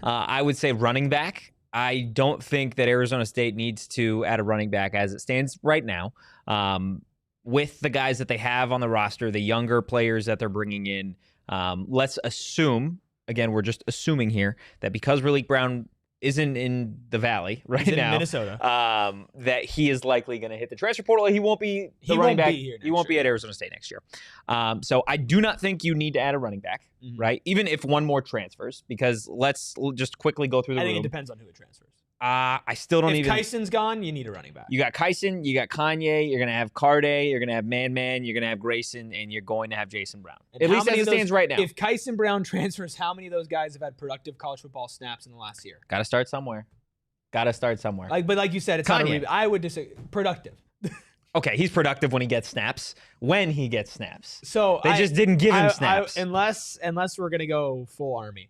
I would say running back. I don't think that Arizona State needs to add a running back as it stands right now. With the guys that they have on the roster, the younger players that they're bringing in, let's assume, again, we're just assuming here, that because Raleek Brown isn't in the Valley right now, in Minnesota, that he is likely going to hit the transfer portal. He won't be the running back. He won't be at Arizona State next year. So I do not think you need to add a running back, right? Even if one more transfers, because let's just quickly go through the room. I think it depends on who it transfers. I still don't If Kyson's gone, you need a running back. You got Kyson, you got Kanye, you're going to have Carday, you're going to have Man, you're going to have Grayson, and you're going to have Jason Brown. And at least as it stands right now. If Kyson Brown transfers, how many of those guys have had productive college football snaps in the last year? Got to start somewhere. But like you said, it's Kanye. not I would disagree. Productive. Okay, he's productive when he gets snaps. So they just didn't give him snaps. Unless we're going to go full Army.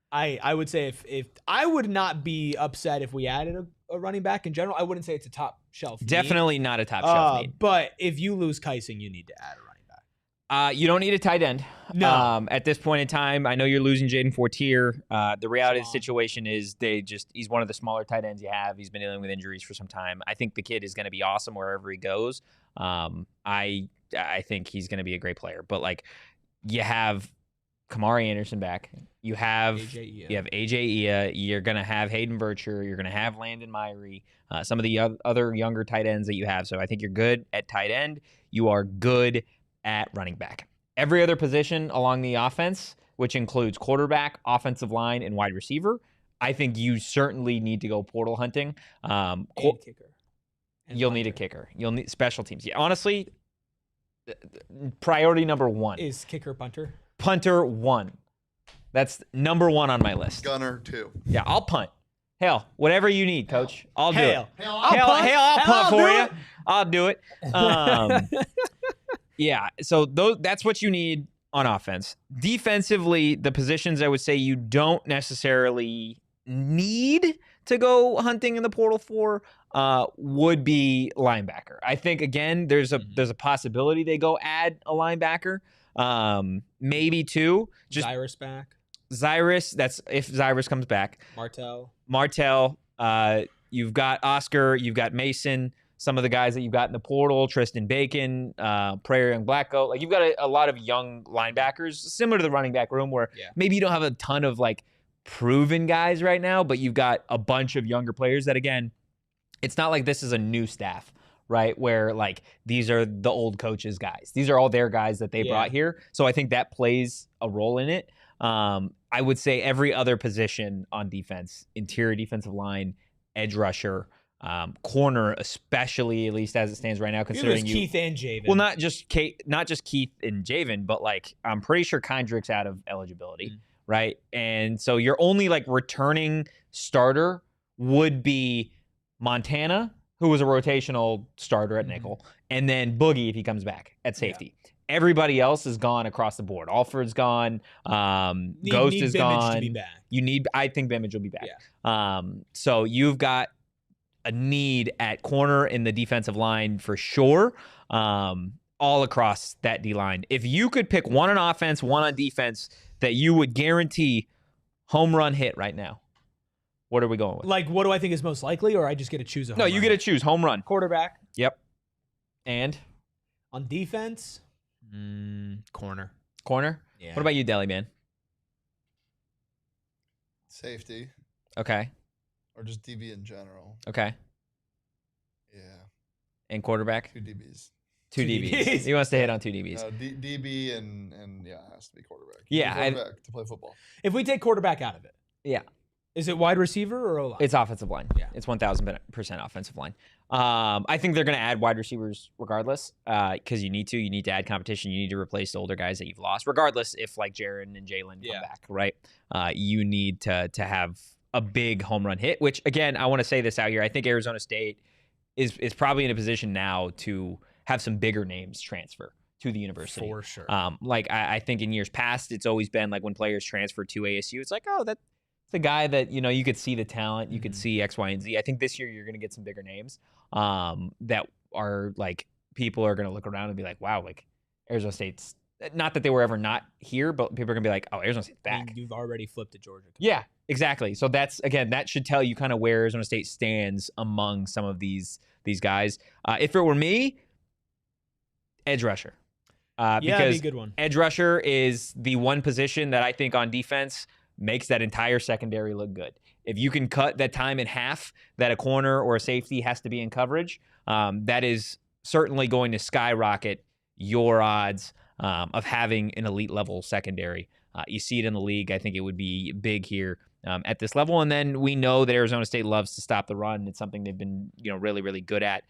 I would say if I would not be upset if we added a running back in general. I wouldn't say it's a top shelf need. Definitely not a top shelf need. But if you lose Kyson, you need to add a running back. You don't need a tight end. No. At this point in time, I know you're losing Jaden Fortier. The reality of the situation is he's one of the smaller tight ends you have. He's been dealing with injuries for some time. I think the kid is going to be awesome wherever he goes. I think he's going to be a great player. But like, you have Kamari Anderson back. You have AJ Ia. You're going to have Hayden Vircher. You're going to have Landon Myrie. Some of the other younger tight ends that you have. So I think you're good at tight end. You are good at running back. Every other position along the offense, which includes quarterback, offensive line, and wide receiver, I think you certainly need to go portal hunting. And kicker. You'll need a kicker. You'll need special teams. Yeah, honestly, priority number one is kicker, punter. Punter 1. That's number 1 on my list. Gunner 2. Yeah, I'll punt. Hell, whatever you need, Coach. I'll do it. I'll punt for you. I'll do it. Yeah, so that's what you need on offense. Defensively, the positions I would say you don't necessarily need to go hunting in the portal for would be linebacker. I think, again, there's a possibility they go add a linebacker. Maybe 2. Just Zyrus back. That's if Zyrus comes back. Martell. You've got Oscar. You've got Mason. Some of the guys that you've got in the portal, Tristan Bacon, Prairie Young Blacko. Like, you've got a lot of young linebackers, similar to the running back room, where maybe you don't have a ton of like proven guys right now, but you've got a bunch of younger players that, again, it's not like this is a new staff, right? Where like these are the old coaches' guys. These are all their guys that they brought here. So I think that plays a role in it. I would say every other position on defense, interior defensive line, edge rusher, Corner, especially, at least as it stands right now, considering Keith and Javen. Well, not just Keith and Javen, but like I'm pretty sure Kendrick's out of eligibility, right? And so your only like returning starter would be Montana, who was a rotational starter at nickel, and then Boogie if he comes back at safety. Yeah. Everybody else is gone across the board. Alford's gone. Ghost is gone. To be back. I think Bimage will be back. Yeah. So you've got a need at corner in the defensive line for sure, all across that D line. If you could pick one on offense, one on defense that you would guarantee home run hit right now, what are we going with? Like, what do I think is most likely, or I just get to choose a home run? No, you get to choose home run. Quarterback. Yep. And? On defense? Corner. Corner? Yeah. What about you, Deli Man? Safety. Okay. Or just DB in general. Okay. Yeah. And quarterback? 2 DBs. 2 DBs. He wants to hit on 2 DBs. No, DB and yeah, it has to be quarterback. Yeah. Quarterback to play football. If we take quarterback out of it. Yeah. Is it wide receiver or O-line? It's offensive line. Yeah. It's 1,000% offensive line. I think they're going to add wide receivers regardless because you need to. You need to add competition. You need to replace the older guys that you've lost. Regardless if like Jaron and Jalen come back, right? You need to have a big home run hit, which, again, I want to say this out here. I think Arizona State is probably in a position now to have some bigger names transfer to the university. For sure. I think in years past, it's always been like when players transfer to ASU, it's like, oh, that's the guy that, you know, you could see the talent, you could see X, Y, and Z. I think this year you're going to get some bigger names that are like, people are going to look around and be like, wow, like Arizona State's, not that they were ever not here, but people are going to be like, oh, Arizona State's back. You've already flipped to Georgia. Yeah, exactly. So that's, again, that should tell you kind of where Arizona State stands among some of these guys. If it were me, edge rusher. Because that'd be a good one. Edge rusher is the one position that I think on defense makes that entire secondary look good. If you can cut that time in half that a corner or a safety has to be in coverage, that is certainly going to skyrocket your odds of having an elite level secondary. You see it in the league. I think it would be big here at this level. And then we know that Arizona State loves to stop the run. It's something they've been, really, really good at.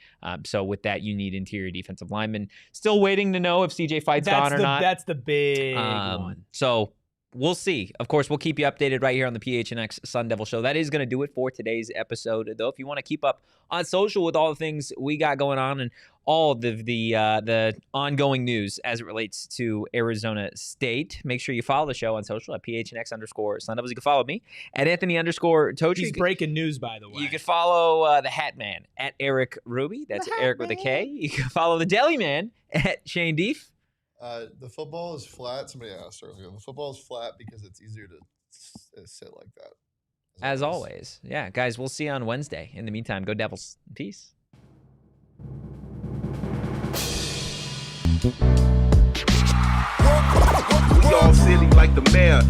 So with that, you need interior defensive linemen. Still waiting to know if CJ Fight's gone or not. That's the big one. So we'll see. Of course, we'll keep you updated right here on the PHNX Sun Devil Show. That is going to do it for today's episode, though. If you want to keep up on social with all the things we got going on and all of the ongoing news as it relates to Arizona State, make sure you follow the show on social at PHNX_Sun Devils. You can follow me at Anthony_Totri. He's breaking news, by the way. You can follow the Hat Man at Erik Ruby. That's Erik with a K. You can follow the Deli Man at Shane Dief. The football is flat. Somebody asked earlier. The football is flat because it's easier to sit like that. As always. Yeah, guys, we'll see you on Wednesday. In the meantime, go Devils. Peace. We all silly like the mayor.